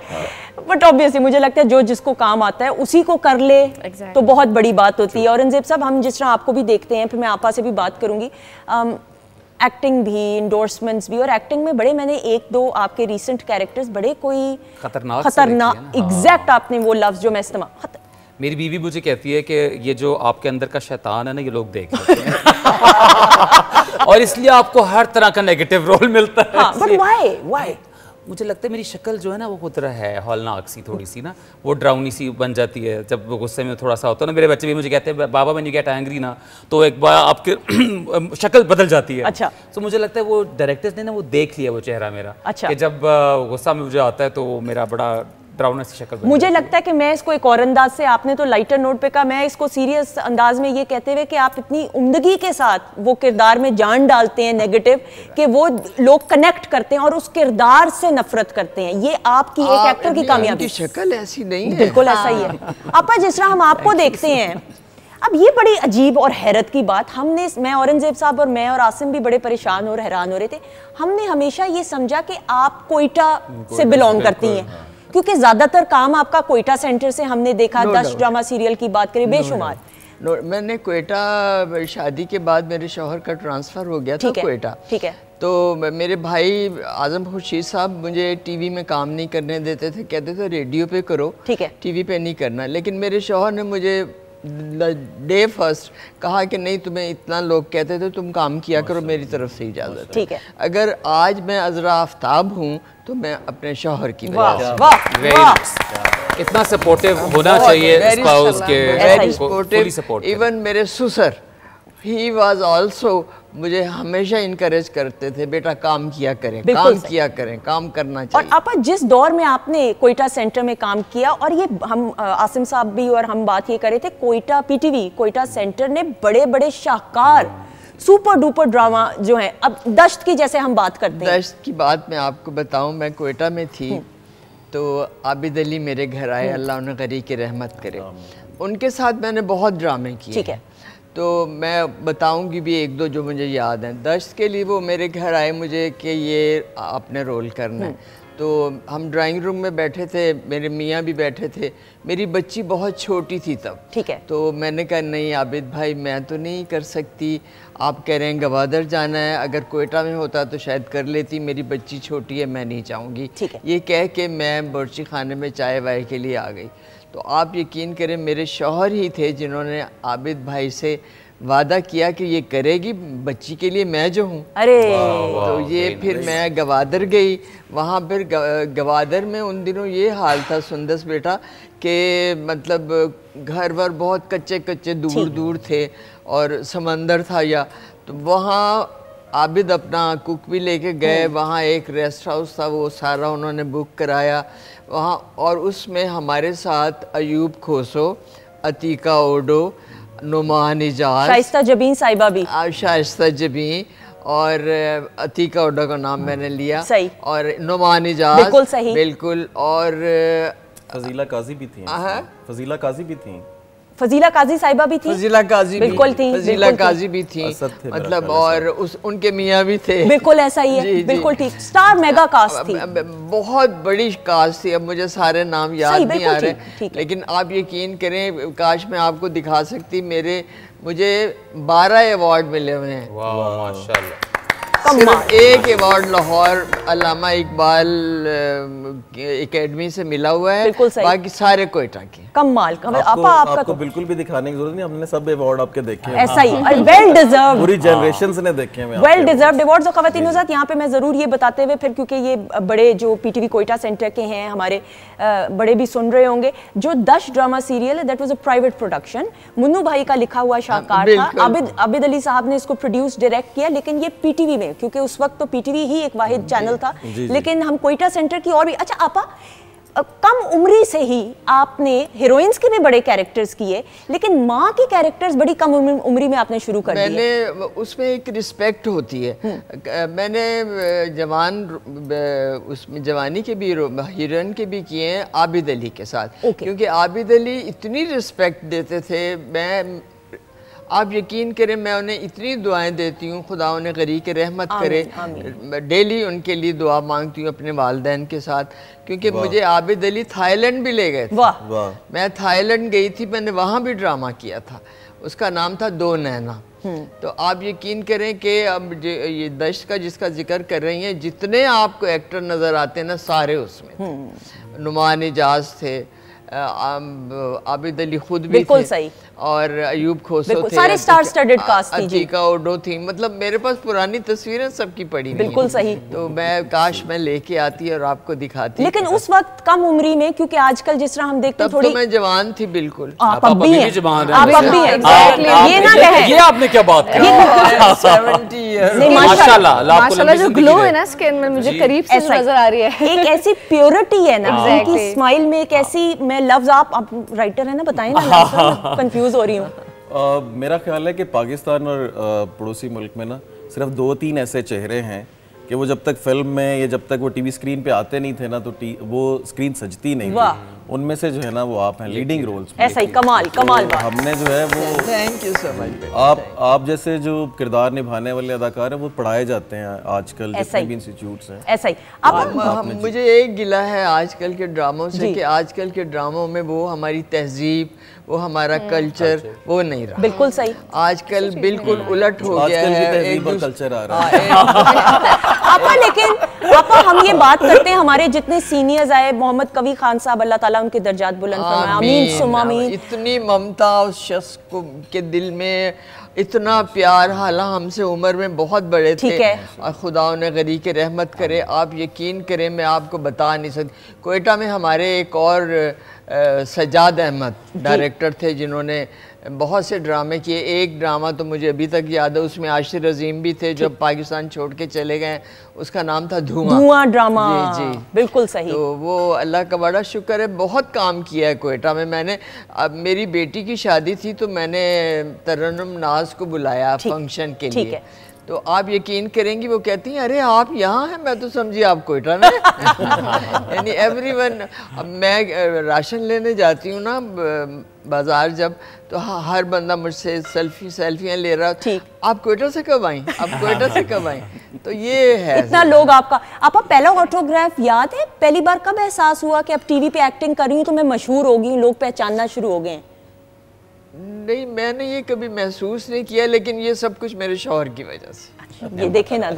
बट ऑब्वियसली मुझे लगता है जो जिसको काम आता है उसी को कर ले तो बहुत बड़ी बात होती है। औरंगजेब साहब, हम जिस तरह आपको भी देखते हैं, फिर मैं आपा से भी बात करूंगी, एक्टिंग भी, इंडोर्समेंट्स भी, और एक्टिंग में बड़े मैंने एक दो आपके रीसेंट कैरेक्टर्स बड़े कोई खतरनाक एग्जैक्ट आपने वो लफ्ज जो मैं इस्तेमाल, मेरी बीवी मुझे कहती है कि ये जो आपके अंदर का शैतान है ना, ये लोग देख लेते हैं और इसलिए आपको हर तरह का नेगेटिव रोल मिलता है। हाँ, but why? मुझे लगता है मेरी शक्ल जो है ना वो खुद है हौलनाक सी, थोड़ी सी ना वो ड्राउनी सी बन जाती है जब वो गुस्से में थोड़ा सा होता है ना। मेरे बच्चे भी मुझे कहते हैं बाबा व्हेन यू गेट एंग्री ना, तो एक बार आपके शक्ल बदल जाती है। अच्छा। तो मुझे लगता है वो डायरेक्टर्स ने ना वो देख लिया वो चेहरा मेरा। अच्छा। कि जब गुस्सा में मुझे आता है तो मेरा बड़ा शक्ल। मुझे लगता है कि मैं इसको एक और अंदाज से, आपने तो लाइटर नोट पे कहा, मैं इसको सीरियस अंदाज में ये कहते हुए कि आप इतनी उम्दगी के साथ वो किरदार में जान डालते हैं नेगेटिव कि वो लोग कनेक्ट करते हैं और उस किरदार से नफरत करते हैं। ये आपकी एक एक्टर की कामयाबी। शक्ल ऐसी नहीं है, बिल्कुल ऐसा ही है। आपा जिस तरह हम आपको देखते हैं, अब ये बड़ी अजीब और हैरत की बात, हमने, मैं औरंगजेब साहब और मैं और आसिम भी बड़े परेशान और हैरान हो रहे थे। हमने हमेशा ये समझा कि आप कोयटा से बिलोंग करती हैं, क्योंकि ज्यादातर काम आपका कोयटा सेंटर से हमने देखा। 10 ड्रामा सीरियल की बात करें, बेशुमार। मैंने कोयटा, शादी के बाद मेरे शौहर का ट्रांसफर हो गया था कोयटा। ठीक है। तो मेरे भाई आजम खुर्शीद साहब मुझे टीवी में काम नहीं करने देते थे, कहते थे रेडियो पे करो, ठीक है, टीवी पे नहीं करना। लेकिन मेरे शौहर ने मुझे डे फर्स्ट कहा कि नहीं, तुम्हें इतना लोग कहते थे, तुम काम किया करो, मेरी तरफ से इजाजत है। ठीक है। अगर आज मैं अजरा आफ्ताब हूँ तो मैं अपने शौहर की वजह से। इतना सपोर्टिव होना चाहिए स्पाउस के, वेरी सपोर्टिव। इवन मेरे सुसर, ही वाज आल्सो, मुझे हमेशा इनकरेज करते थे, बेटा काम किया करें, काम किया करें, काम करना चाहिए। और आपा जिस दौर में आपने कोयटा सेंटर में काम किया, और ये हम आसिम साहब भी और हम बात ये कर रहे थे, कोयटा पीटीवी, कोयटा सेंटर ने बड़े बड़े शाहकार सुपर डुपर ड्रामा जो है, अब दश्त की जैसे हम बात करते हैं। दश्त की बात मैं आपको बताऊं, मैं कोयटा में थी तो आबिद अली मेरे घर आए, अल्लाह उन्हें गरी की रहमत करे। उनके साथ मैंने बहुत ड्रामे किए। ठीक है। तो मैं बताऊंगी भी एक दो जो मुझे याद हैं। दश्त के लिए वो मेरे घर आए मुझे कि ये आपने रोल करना है। तो हम ड्राइंग रूम में बैठे थे, मेरे मियाँ भी बैठे थे, मेरी बच्ची बहुत छोटी थी तब। ठीक है। तो मैंने कहा नहीं आबिद भाई, मैं तो नहीं कर सकती, आप कह रहे हैं गवादर जाना है, अगर कोयटा में होता तो शायद कर लेती, मेरी बच्ची छोटी है, मैं नहीं चाहूँगी। ये कह के मैं बावर्ची खाने में चाय वाय के लिए आ गई। तो आप यकीन करें, मेरे शौहर ही थे जिन्होंने आबिद भाई से वादा किया कि ये करेगी बच्ची के लिए, मैं जो हूँ। अरे तो ये फिर मैं गवादर गई, वहाँ फिर गवादर में उन दिनों ये हाल था सुंदस बेटा कि मतलब घर वर बहुत कच्चे कच्चे दूर दूर थे और समंदर था या, तो वहाँ आबिद अपना कुक भी लेके गए, वहाँ एक रेस्ट हाउस था, वो सारा उन्होंने बुक कराया वहाँ, और उसमें हमारे साथ अयूब खोसो, अतीका ओडो, नुमान इजाज, शाइस्ता जबीन साहिबा भी, शाइस्ता जबीन और अतीका ओडा का नाम मैंने लिया। सही। और नुमान इजाज, बिल्कुल सही, बिल्कुल। और फजीला काजी भी थी, फजीला काजी भी थी, फजीला काजी साहिबा भी थी, फजीला काजी बिल्कुल थी, फजीला काजी भी थी, मतलब और उनके मियाँ भी थे। बिल्कुल ऐसा ही है, बिल्कुल ठीक। स्टार मेगा कास्ट थी, बहुत बड़ी कास्ट थी। अब मुझे सारे नाम याद नहीं आ रहे, लेकिन आप यकीन करें, काश मैं आपको दिखा सकती, मुझे 12 अवार्ड मिले हुए हैं। वाह माशाल्लाह। सिर्फ एक अवार्ड लाहौर अल्लामा इकबाल एकेडमी से मिला हुआ है, बाकी सारे कोयटा के। कमाल। आपको बिल्कुल भी दिखाने की जरूरत नहीं, हमने सब अवार्ड आपके देखे हैं। ऐसा ही, वेल डिजर्व्ड, पूरी जनरेशंस ने देखे हैं, वेल डिजर्व्ड अवार्ड्स। और ख़वातीन हज़रात, यहाँ पे मैं ज़रूर ये बताते हुए फिर, क्योंकि ये बड़े जो पीटीवी कोयटा सेंटर के हैं हमारे बड़े भी सुन रहे होंगे, जो दश ड्रामा सीरियल है that was a private production, Munnu भाई का लिखा हुआ शाहकार था, आबिद अली साहब ने इसको प्रोड्यूस डायरेक्ट किया, लेकिन ये पीटीवी में, क्योंकि उस वक्त तो पीटीवी ही एक वाहिद चैनल था, लेकिन हम कोयटा सेंटर की और भी। अच्छा आपा, कम उम्री से ही आपने हीरोइंस के भी बड़े कैरेक्टर्स किए, लेकिन माँ के कैरेक्टर्स बड़ी कम उम्री में आपने शुरू कर दिए। मैंने उसमें एक रिस्पेक्ट होती है। मैंने उसमें जवानी के भी हीरोइन के भी किए हैं आबिद अली के साथ, क्योंकि आबिद अली इतनी रिस्पेक्ट देते थे। आप यकीन करें, मैं उन्हें इतनी दुआएं देती हूँ, खुदा उन्हें गरीक रहमत करे। डेली उनके लिए दुआ मांगती हूँ अपने वालिदैन के साथ, क्योंकि मुझे आबिद अली थाईलैंड भी ले गए थे। मैं थाईलैंड गई थी, मैंने वहाँ भी ड्रामा किया था, उसका नाम था दो नैना। तो आप यकीन करें कि अब ये दश्त का जिसका जिक्र कर रही हैं, जितने आपको एक्टर नज़र आते हैं ना, सारे उसमें नुमान इजाज थे, आबिद अली खुद भी बिल्कुल थे, सही, और अयूब खोसो थे, सारे स्टार स्टडेड कास्ट थी, अतीका ओडो थी। मतलब मेरे पास पुरानी तस्वीरें सबकी पड़ी हुई बिल्कुल सही। तो मैं काश मैं लेके आती और आपको दिखाती, लेकिन उस वक्त कम उम्री में, क्योंकि आजकल जिस तरह हम देखते हैं थोड़ी, तो मैं जवान थी बिल्कुल। आप अभी भी जवान हैं, आप अभी हैं, ये ना कहें, ये आपने क्या बात की, 70 इयर्स माशाल्लाह। माशाल्लाह जो ग्लो है ना स्किन में, मुझे करीब से नजर आ रही है। एक ऐसी प्योरिटी है ना उनकी स्माइल में, एक ऐसी, मैं लफ्ज, आप राइटर है ना, बताएं ना, कंफ्यूज हो रही हूँ। मेरा ख्याल है कि पाकिस्तान और पड़ोसी मुल्क में ना सिर्फ 2-3 ऐसे चेहरे हैं कि वो जब तक फिल्म में या जब तक वो टीवी स्क्रीन पे आते नहीं थे ना, तो वो स्क्रीन सजती नहीं थी। उनमें से जो है ना वो आप हैं लीडिंग रोल्स में। ऐसा ही कमाल बात। हमने जो है वो, थैंक यू सो मच। आप जैसे जो किरदार निभाने वाले अदाकार हैं वो पढ़ाए जाते हैं आजकल जितने भी इंस्टीट्यूट्स हैं। ऐसा ही मुझे एक गिला है आजकल के ड्रामों से कि आजकल के ड्रामों में वो हमारी तहजीब, वो हमारा कल्चर वो नहीं रहा। बिल्कुल सही, आजकल बिल्कुल उलट हो गया है, एक कल्चर आ रहा है। आपा, लेकिन आपा हम ये बात करते हैं, हमारे जितने सीनियर्स आए, मोहम्मद कवी खान साहब, अल्लाह ताला उनके दर्जात बुलंद फरमाए, आमीन सुम्मा आमीन। इतनी ममता उस शख्स को के दिल में, इतना प्यार, हालांकि हमसे उम्र में बहुत बड़े थे, और खुदा उन्हें गरीक रहमत करे। आप यकीन करें, मैं आपको बता नहीं सकती। कोयटा में हमारे एक और सजाद अहमद डायरेक्टर थे, जिन्होंने बहुत से ड्रामे किए। एक ड्रामा तो मुझे अभी तक याद है, उसमें आशिर अजीम भी थे जो पाकिस्तान छोड़ के चले गए, उसका नाम था धुआं ड्रामा। जी बिल्कुल सही। तो वो अल्लाह का बड़ा शुक्र है, बहुत काम किया है कोयटा में। मैंने, अब मेरी बेटी की शादी थी तो मैंने तरन्नुम नाज को बुलाया फंक्शन के लिए, तो आप यकीन करेंगी वो कहती हैं अरे आप यहाँ हैं, मैं तो समझी आप कोयटा में। यानी एवरीवन। अब मैं राशन लेने जाती हूँ ना बाजार जब, तो हर बंदा मुझसे सेल्फियाँ ले रहा, आप कोयटा से कब आई, आप कोयटा से कब आई। तो ये है इतना लोग आपका। आपका पहला ऑटोग्राफ याद है? पहली बार कब एहसास हुआ कि अब टीवी पे एक्टिंग कर रही हूँ तो मैं मशहूर हो गई, लोग पहचानना शुरू हो गए? नहीं, मैंने ये कभी महसूस नहीं किया, लेकिन ये सब कुछ मेरे शौहर की वजह से। ये देखें ना,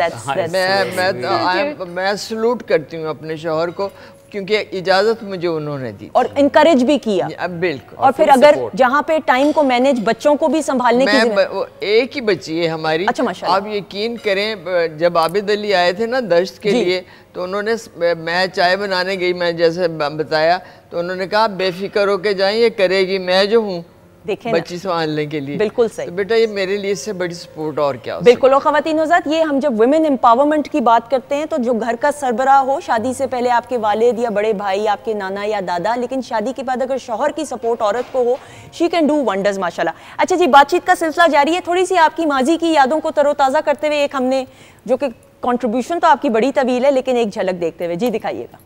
मैं सलूट करती हूँ अपने शौहर को, क्योंकि इजाजत मुझे उन्होंने दी और इनकरेज भी किया। अब बिल्कुल। और फिर अगर जहाँ पे टाइम को मैनेज, बच्चों को भी संभालने की एक ही बच्ची है हमारी। अच्छा माशाल्लाह। आप यकीन करें, जब आबिद अली आए थे ना दश्त के लिए, तो उन्होंने, मैं चाय बनाने गई, मैं जैसे बताया, तो उन्होंने कहा बेफिक्र होके जाएं, ये करेगी, मैं जो हूँ बच्ची संभालने के लिए। बिल्कुल सही। तो बेटा ये मेरे लिए इससे बड़ी सपोर्ट और क्या हो। बिल्कुल। और ख़वातीन हज़रात, ये हम जब वुमेन एम्पावरमेंट की बात करते हैं, तो जो घर का सरबराह हो, शादी से पहले आपके वालिद या बड़े भाई, आपके नाना या दादा, लेकिन शादी के बाद अगर शौहर की सपोर्ट औरत को हो, शी कैन डू वंडर्स माशाल्लाह। अच्छा जी, बातचीत का सिलसिला जारी है। थोड़ी सी आपकी माजी की यादों को तरोताज़ा करते हुए एक हमने, जो कि कॉन्ट्रीब्यूशन तो आपकी बड़ी तवील है, लेकिन एक झलक देखते हुए जी दिखाइएगा।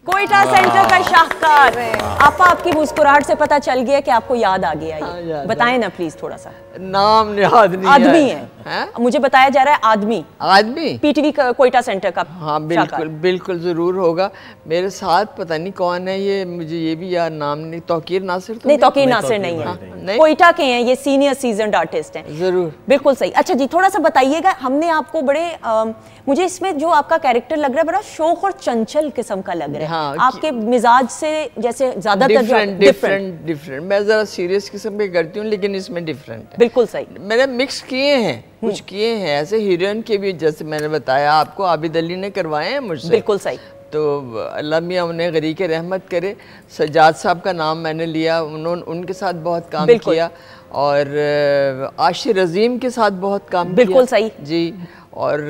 कोयटा सेंटर का शाहकार। आपा, आपकी मुस्कुराहट से पता चल गया कि आपको याद आ गया। बताएं ना प्लीज थोड़ा सा। नाम याद नहीं, आदमी है मुझे बताया जा रहा है आदमी पीटीवी कोयटा सेंटर का। हाँ बिल्कुल बिल्कुल ज़रूर होगा। मेरे साथ पता नहीं कौन है ये, मुझे ये भी यार नाम नहीं, तौकीर नासिर तो नहीं, तौकीर नासिर नहीं है, कोयटा के हैं ये, सीनियर सीजन्ड आर्टिस्ट हैं। ज़रूर, बिल्कुल सही। अच्छा जी, थोड़ा सा बताइएगा, हमने आपको बड़े मुझे इसमें जो आपका कैरेक्टर लग रहा है बड़ा शौक और चंचल किस्म का लग रहा है। हाँ, आपके मिजाज से जैसे ज्यादातर डिफरेंट मैं ज़रा सीरियस किस्म के करती हूँ, लेकिन इसमें डिफरेंट है। बिल्कुल सही। मैंने मिक्स किए हैं, कुछ किए हैं ऐसे हीरोइन के भी, जैसे मैंने बताया आपको आबिद अली ने करवाए हैं मुझसे। बिल्कुल सही। तो अल्लाह मियाँ उन्हें गरीक रहमत करे। सज्जाद साहब का नाम मैंने लिया, उन्होंने उनके साथ बहुत काम किया, और आशिर अजीम के साथ बहुत काम किया। बिल्कुल सही जी। और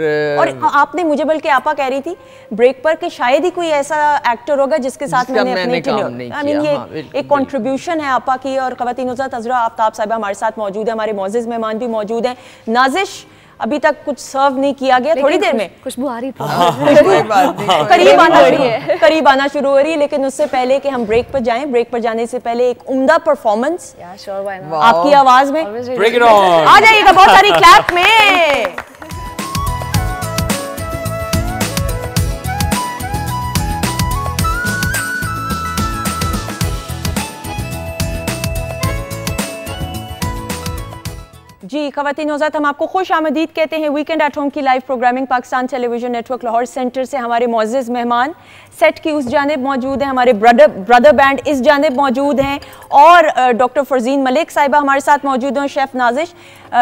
आपने, मुझे बल्कि आपा कह रही थी ब्रेक पर कि शायद ही कोई ऐसा एक्टर होगा जिसके साथ मैंने काम नहीं किया। ये एक कंट्रीब्यूशन है आपा की। और ख़वातीन हज़रात, अज़रा आफ्ताब साहिबा हमारे साथ मौजूद है, हमारे मौजूद मेहमान भी मौजूद हैं। नाजिश अभी तक कुछ सर्व नहीं किया गया, थोड़ी देर में खुशबू आ रही थी, करीब आना शुरू हो रही है। लेकिन उससे पहले कि हम ब्रेक पर जाएं, ब्रेक पर जाने से पहले एक उम्दा परफॉर्मेंस आपकी आवाज में आ जाइएगा, बहुत सारी क्लैप में। जी ख़वातीन हज़रात, हम आपको खुश आमदीद कहते हैं वीकेंड एट होम की live programming Pakistan television network Lahore centre से। हमारे मोअज़्ज़िज़ मेहमान सेट की उस जानिब मौजूद हैं, हमारे ब्रदर बैंड इस जानिब मौजूद हैं, और डॉक्टर फरजीन मलिक साहिबा हमारे साथ मौजूद हैं। शेफ़ नाजिश,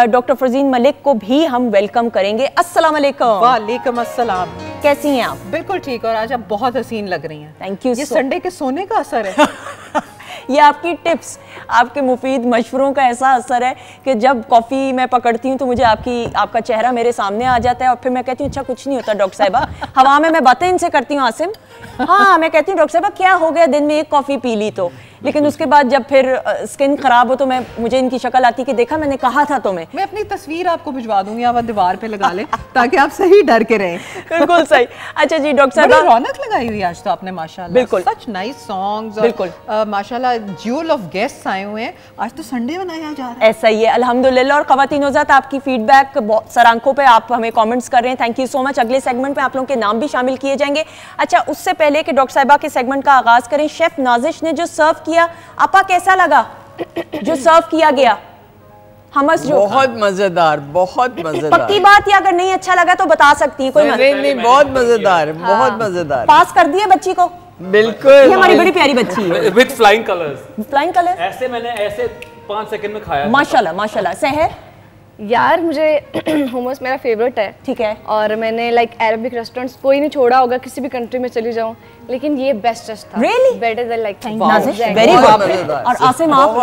डॉक्टर फरजीन मलिक को भी हम वेलकम करेंगे। अस्सलाम वालेकुम। वालेकुम अस्सलाम। कैसी हैं आप? बिल्कुल ठीक, और आज आप बहुत हसीन लग रही हैं। Thank you. ये संडे के सोने का असर है। ये आपकी टिप्स, आपके मुफीद मशवरों का ऐसा असर है कि जब कॉफ़ी मैं पकड़ती हूँ तो मुझे आपका चेहरा मेरे सामने आ जाता है, और फिर मैं कहती हूँ अच्छा कुछ नहीं होता डॉक्टर साहिबा। हवा में मैं बातें इनसे करती हूँ आसिम, हाँ मैं कहती हूँ डॉक्टर साहिबा क्या हो गया, दिन में एक कॉफ़ी पी ली तो। लेकिन उसके बाद जब फिर स्किन खराब हो तो मुझे इनकी शक्ल आती कि देखा मैंने कहा था तुम्हें। मैं अपनी तस्वीर आपको भिजवा दूंगी, आप दीवार पे लगा ले ताकि आप सही डर के रहें। बिल्कुल सही। अच्छा जी डॉक्टर साहब, रौनक लगाई हुई आज तो आपने माशाल्लाह। बिल्कुल, सच नाइस सॉन्ग्स। बिल्कुल माशाल्लाह, ज्यूल ऑफ गेस्ट्स आए हुए हैं। आज तो संडे मनाया जा रहा है। ऐसा ही है अल्हम्दुलिल्लाह। और ख़वातीन हज़रात, आपकी फीडबैक सर आंखों पे आप हमें कमेंट्स कर रहे हैं, थैंक यू सो मच। अगले सेगमेंट में आप लोगों के नाम भी शामिल किए जाएंगे। अच्छा, उससे पहले कि डॉक्टर साहिबा के सेगमेंट का आगाज करें, शेफ नाजिश ने जो सर्व किया, आपा कैसा लगा जो सर्व किया गया हमस? जो बहुत मजेदार, बहुत मजेदार। पक्की बात, या अगर नहीं अच्छा लगा तो बता सकती है कोई? नहीं, बहुत मजेदार, बहुत मजेदार। पास कर दिया बच्ची को? बिल्कुल, ये हमारी बड़ी प्यारी बच्ची है with flying colours. Flying colours ऐसे मैंने ऐसे 5 सेकंड में खाया। माशाल्लाह माशाल्लाह। सहर यार, मुझे हुमस मेरा फेवरेट है, ठीक है, और मैंने अरबिक रेस्टोरेंट्स कोई नहीं छोड़ा होगा, किसी भी कंट्री में चली जाऊं, लेकिन ये बेस्टेस्ट था। Really? Better than very good. और आसिम आप?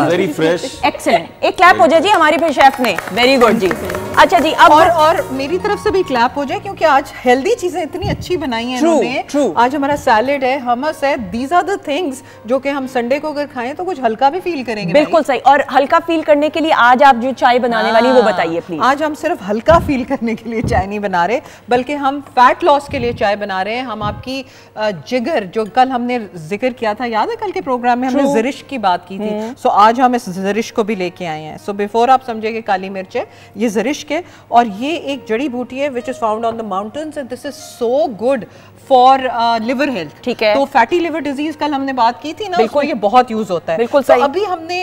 Very fresh, excellent. एक क्लैप हो जाए जी हमारे पे शेफ ने, वेरी गुड जी। अच्छा जी, अब और मेरी तरफ से भी क्लैप हो जाए, क्योंकि आज हेल्दी चीजें इतनी अच्छी बनाई हैं इन्होंने। आज हमारा सैलेड है, हमस है, दीज आर द थिंग्स जो कि हम संडे को अगर खाएं तो कुछ हल्का भी फील करेंगे। बिल्कुल सही। और हल्का फील करने के लिए आज आप जो चाय बनाने वाली वो बताइए प्लीज। आज हम सिर्फ हल्का फील करने के लिए चाय नहीं बना रहे, बल्कि हम फैट लॉस के लिए चाय बना रहे हैं। हम आपकी जिगर, जो कल हमने जिक्र किया था, याद है कल के प्रोग्राम में हमने ज़रिश की बात की थी, सो आज हम इस ज़रिश को भी लेके आए हैं। सो बिफोर आप समझेंगे काली मिर्च है, ये ज़रिश के, और ये एक जड़ी बूटी है which is found on the mountains, and this is so good for liver health. ठीक है, तो फैटी लिवर डिजीज कल हमने बात की थी ना, बिल्कुल ये बहुत यूज होता है। बिल्कुल सही। तो अभी हमने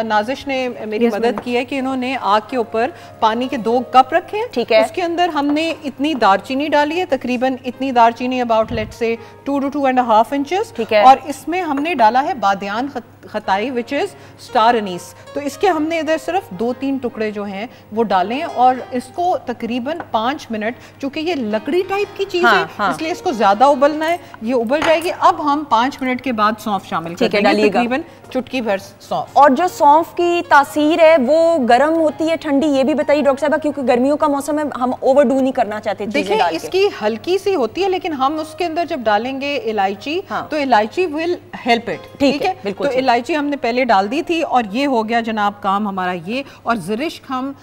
नाजिश ने मेरी मदद की है कि इन्होंने आग के ऊपर पानी के 2 कप रखे हैं। ठीक है, उसके अंदर हमने इतनी दारचीनी डाली है, तकरीबन इतनी दारचीनी, about let's say 2 to 2.5 inches. ठीक है, और इसमें हमने डाला है बादियान खताई विच इज स्टार अनीस। तो इसके हमने इधर सिर्फ 2-3 टुकड़े जो हैं वो डालें, और इसको तकरीबन 5 मिनट, चूंकि ये लकड़ी टाइप की चीज है, इसलिए इसको ज्यादा उबलना है, ये उबल जाएगी। अब हम 5 मिनट के बाद सौंफ शामिल कर देंगे, तकरीबन चुटकी भर सौंफ। और जो सौंफ की तासीर है वो गर्म होती है ठंडी, ये भी बताइए डॉक्टर साहब, क्योंकि गर्मियों का मौसम है, हम ओवरडू नहीं करना चाहते। देखिए, इसकी हल्की सी होती है, लेकिन हम उसके अंदर जब डालेंगे इलायची, तो इलायची विल हेल्प इट। ठीक है, बिल्कुल। तो इलायची हमने पहले डाल दी थी, और ये हो गया जनाब काम हमारा ये। और ज़रिश हम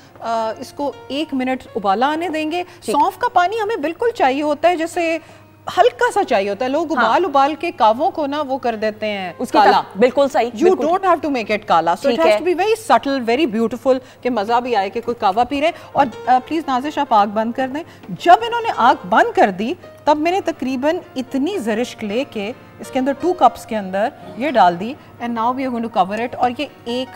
इसको 1 मिनट उबाला आने देंगे। सौंफ का पानी हमें बिल्कुल चाहिए होता है, जैसे हल्का सा चाहिए होता है। लोग उबाल के कावों को ना वो कर देते हैं उसकी काला। बिल्कुल सही। You don't have to make it काला, so it has to be very subtle, very beautiful, कि मजा भी आए कि कोई कावा पी रहे। और प्लीज नाज़िश आप आग बंद कर दें। जब इन्होंने आग बंद कर दी तब मैंने तकरीबन इतनी ज़रिश्क लेके इसके अंदर 2 कप्स के अंदर ये डाल दी, and now we are going to cover it. और ये 1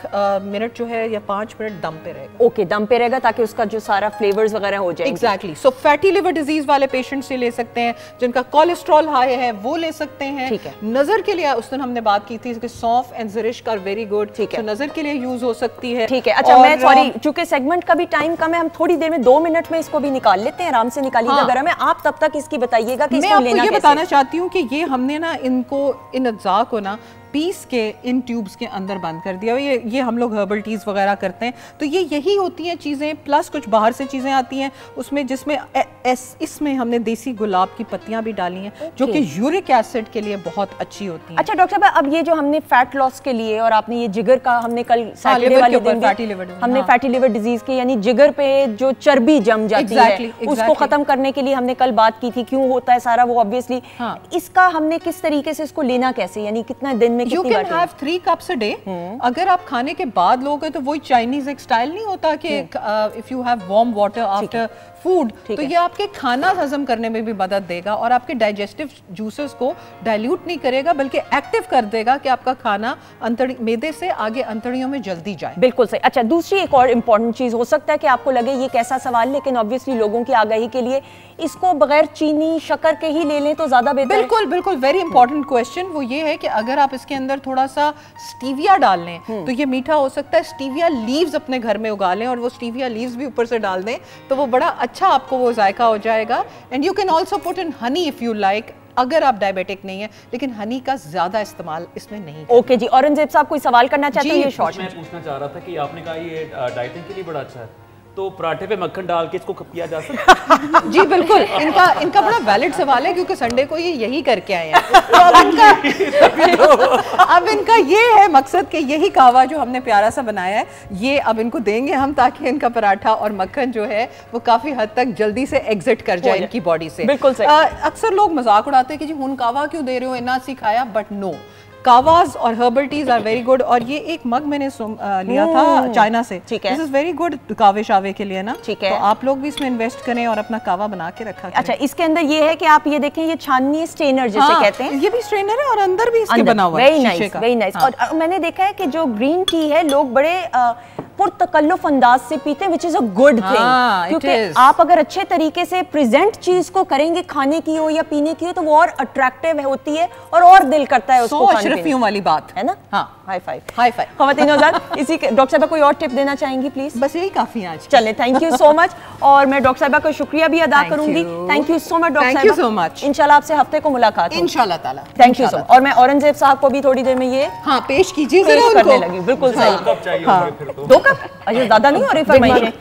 मिनट जो है या 5 मिनट दम पे रहेगा। ओके, दम पे रहेगा ताकि उसका जो सारा फ्लेवर्स वगैरह हो जाए। एग्जैक्टली। सो फैटी लिवर डिजीज वाले पेशेंट्स से ले सकते हैं, जिनका कोलेस्ट्रॉल हाई है वो ले सकते हैं। ठीक है। नजर के लिए उस दिन हमने बात की थी कि सौंफ एंड ज़रिश्क आर वेरी गुड, ठीक है, तो नजर के लिए यूज हो सकती है। ठीक है। अच्छा, मैं सॉरी, चूंकि सेगमेंट का भी टाइम कम है, हम थोड़ी देर में 2 मिनट में इसको भी निकाल लेते हैं, आराम से निकालिएगा गरम है। आप तब तक इसकी बताइएगा कि इसको लेना कैसे। मैं बताना चाहती हूँ कि ये हमने ना इनको इन अज्जा को ना पीस के इन ट्यूब्स के अंदर बंद कर दिया। ये हम लोग हर्बल टीज वगैरह करते हैं, तो ये यही होती हैं चीज़ें, प्लस कुछ बाहर से चीज़ें आती हैं उसमें, जिसमें इसमें हमने देसी गुलाब की पत्तियां भी डाली हैं जो कि यूरिक एसिड के लिए बहुत अच्छी होती हैं। अच्छा डॉक्टर साहब, अब ये जो हमने फैट लॉस के लिए और आपने ये जिगर का हमने कल सैटरडे वाले दिन हमने फैटी लिवर डिजीज के यानी जिगर पे जो चर्बी जम जाती है उसको खत्म करने के लिए हमने कल बात की थी, क्यों होता है सारा वो ऑब्वियसली। इसका हमने किस तरीके से इसको लेना कैसे, यानी कितना दिन में You can have 3 cups a day। अगर आप खाने के बाद लोगे तो वही चाइनीज एक स्टाइल नहीं होता कि if you have warm water after food, तो ये आपके खाना हजम करने में भी मदद देगा और आपके डाइजेस्टिव जूसेस को डाइल्यूट नहीं करेगा बल्कि एक्टिव कर देगा कि आपका खाना मैदे से आगे अंतड़ियों में जल्दी जाए। बिल्कुल सही। अच्छा, दूसरी एक और इम्पॉर्टेंट चीज हो सकता है कि आपको लगे ये कैसा सवाल, लेकिन ऑब्वियसली लोगों की आगाही के लिए इसको बगैर चीनी शक्कर के ही ले लें तो ज्यादा बेहतर है। बिल्कुल बिल्कुल, वेरी इंपॉर्टेंट क्वेश्चन। वो ये है कि अगर आप इसके अंदर थोड़ा सा स्टीविया डाल लें तो ये मीठा हो सकता है। स्टीविया लीव्स अपने घर में उगा लें और वो स्टीविया लीव्स भी ऊपर से डाल दें तो वो बड़ा अच्छा आपको वो जायका हो जाएगा। And you can also put in Honey if you like, अगर आप डायबिटिक नहीं है, लेकिन हनी का ज्यादा इस्तेमाल इसमें नहीं। ओके जी, औरंगजेब साहब कोई सवाल करना चाहते हैं? ये शॉर्ट मैं पूछना चाह रहा था कि आपने कहा ये डाइटिंग के लिए बड़ा अच्छा है, तो पराठे पे मक्खन डाल के इसको किया जा सकता है? जी बिल्कुल, इनका बड़ा वैलिड सवाल है क्योंकि संडे को ये यही करके आए हैं। तो अब इनका ये है मकसद कि यही कहवा जो हमने प्यारा सा बनाया है ये अब इनको देंगे हम, ताकि इनका पराठा और मक्खन जो है वो काफी हद तक जल्दी से एग्जिट कर जाए इनकी बॉडी से। बिल्कुल सही। अक्सर लोग मजाक उड़ाते हैं कि जी हुन कहवा क्यों दे रहे हो, इतना सिखाया, बट नो, कावाज और herbal teas are very good. और ये एक मग मैंने लिया था चाइना से, ठीक है, दिस इज वेरी गुड कावे शावे के लिए ना, ठीक है, तो आप लोग भी इसमें इन्वेस्ट करें और अपना कावा बना के रखा करें। अच्छा, इसके अंदर ये है कि आप ये देखें, ये छाननी स्ट्रेनर जैसे कहते हैं, ये भी स्ट्रेनर है और अंदर भी इसके बना हुआ है, वेरी नाइस, वेरी नाइस। और मैंने देखा है कि जो ग्रीन टी है लोग बड़े पुरतकल्लुफ अंदाज से पीते हैं, which is a good thing, क्योंकि आप अगर अच्छे तरीके से प्रेजेंट चीज को करेंगे, खाने की हो या पीने की हो, तो वो और अट्रैक्टिव होती है और दिल करता है उसको खाने पीने। वाली बात है ना? हाँ, हाई फाइव, हाई फाइव। ख़वातीन हज़रात, इसी डॉक्टर साहब कोई और टिप देना चाहेंगी प्लीज? बस यही काफी है आज। चले, थैंक यू सो मच। और मैं डॉक्टर साहबा का शुक्रिया भी अदा करूंगी। Thank you so much doctor साहब, सो मच। इंशाल्लाह आपसे हफ्ते को मुलाकात होगी इंशाल्लाह ताला। Thank you so much. और मैं औरंगजेब साहब को भी थोड़ी देर में ये पेश कीजिए करने लगी। बिल्कुल सही। 2 कप? अच्छा, ज्यादा नहीं हो रही फरमाइशें?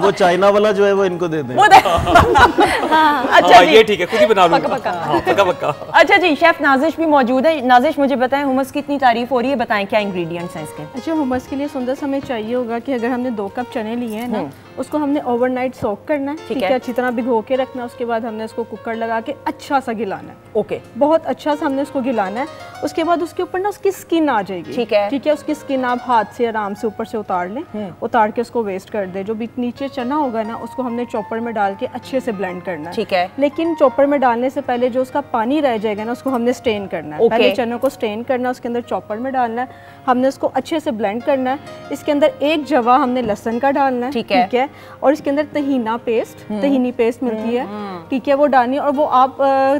वो चाइना वाला जो है वो इनको दे दें। अच्छा जी, ये ठीक है, खुद ही बना लूंगा। पक्का पक्का। अच्छा जी, शेफ नाजिश भी मौजूद है। नाजिश, मुझे बताएं हुमस की इतनी तारीफ हो रही है, बताएं क्या इंग्रेडिएंट्स हैं इसके? अच्छा, हुमस के लिए सुंदर हमें चाहिए होगा कि अगर हमने 2 कप चने लिए हैं ना, उसको हमने ओवरनाइट सोक करना है, ठीक है, अच्छी तरह भिगो के रखना है। उसके बाद हमने इसको कुकर लगा के अच्छा सा गिलाना है। ओके, बहुत अच्छा सा हमने इसको गिलाना है। उसके बाद उसके ऊपर ना उसकी स्किन आ जाएगी, ठीक है, ठीक है। उसकी स्किन आप हाथ से आराम से ऊपर से उतार लें, उतार के उसको वेस्ट कर दे। जो भी नीचे चना होगा ना, उसको हमने चॉपर में डाल के अच्छे से ब्लेंड करना है, ठीक है। लेकिन चॉपर में डालने से पहले जो उसका पानी रह जाएगा ना, उसको हमने स्ट्रेन करना है। पहले चनों को स्ट्रेन करना है, उसके अंदर चॉपर में डालना है, हमने उसको अच्छे से ब्लेंड करना है। इसके अंदर 1 जवा हमने लहसुन का डालना है, ठीक है, और इसके अंदर तहीना पेस्ट, तहीनी पेस्ट मिलती है, ठीक है, वो डालनी है। और वो आप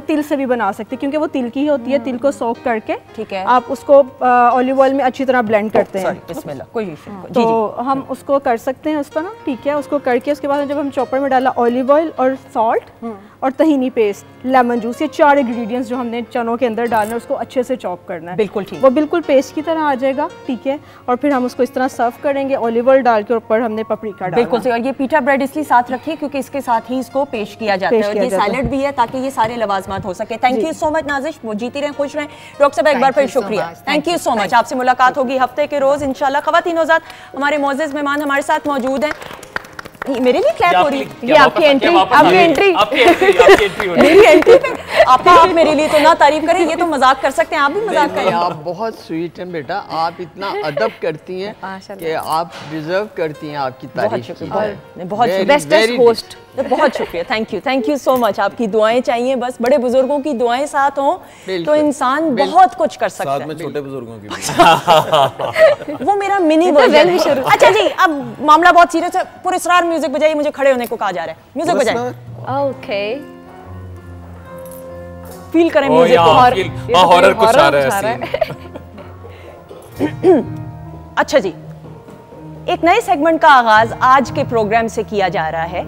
तिल से भी बना सकते हैं क्योंकि वो तिल की ही होती है। तिल को सोक करके, ठीक है, आप उसको ऑलिव ऑयल में अच्छी तरह ब्लेंड करते हैं। बिस्मिल्लाह, कोई इशू नहीं। तो हम उसको कर सकते हैं उस पर ना, ठीक है। उसको करके उसके बाद जब हम चॉपर में डाला ऑलिव ऑयल और सॉल्ट और तहीनी पेस्ट, लेमन जूस, ये 4 इंग्रेडिएंट्स जो हमने चनों के अंदर डालना है, उसको अच्छे से चॉप करना है। बिल्कुल ठीक, वो बिल्कुल पेस्ट की तरह आ जाएगा, ठीक है। और फिर हम उसको इस तरह सर्व करेंगे, ऑलिव ऑयल डाल के, ऊपर हमने पपरिका डाला। बिल्कुल सही। और ये पीठा ब्रेड इसलिए साथ रखिए क्योंकि इसके साथ ही इसको पेश किया जाता है, और ये सैलेड भी है ताकि ये सारे लवाजमात हो सके। Thank you so much Nazish, वो जीती रहें, खुश रहें। डॉक्टर साहब, एक बार फिर शुक्रिया, थैंक यू सो मच। आपसे मुलाकात होगी हफ्ते के रोज इंशाल्लाह। ख़वातीन हज़रात, हमारे मोअज़्ज़िज़ मेहमान हमारे साथ मौजूद हैं। मेरे लिए क्लैप हो रही है? ये आपकी एंट्री, आपकी एंट्री, मेरी एंट्री पे आप मेरे लिए तो ना तारीफ करें, ये तो मजाक कर सकते हैं, आप भी मजाक करें। आप बहुत स्वीट हैं बेटा, आप इतना अदब करती हैं कि आप डिजर्व करती हैं आपकी तारीफ की। बहुत बेस्टेस्ट होस्ट, बहुत शुक्रिया, थैंक यू सो मच। आपकी दुआएं चाहिए, बस बड़े बुजुर्गों की दुआएं साथ हों तो इंसान बहुत कुछ कर सकता है। साथ में छोटे बुजुर्गों की वो मेरा मिनी वर्जन। अच्छा जी, अब मामला बहुत सीरियस है, पुरस्कार म्यूजिक बजाइए, मुझे खड़े होने को कहा जा रहा है, म्यूजिक बजाइए। ओके, फील करें म्यूजिक को, हॉरर कुछ आ रहा है। अच्छा जी, एक नए सेगमेंट का आगाज आज के प्रोग्राम से किया जा रहा है।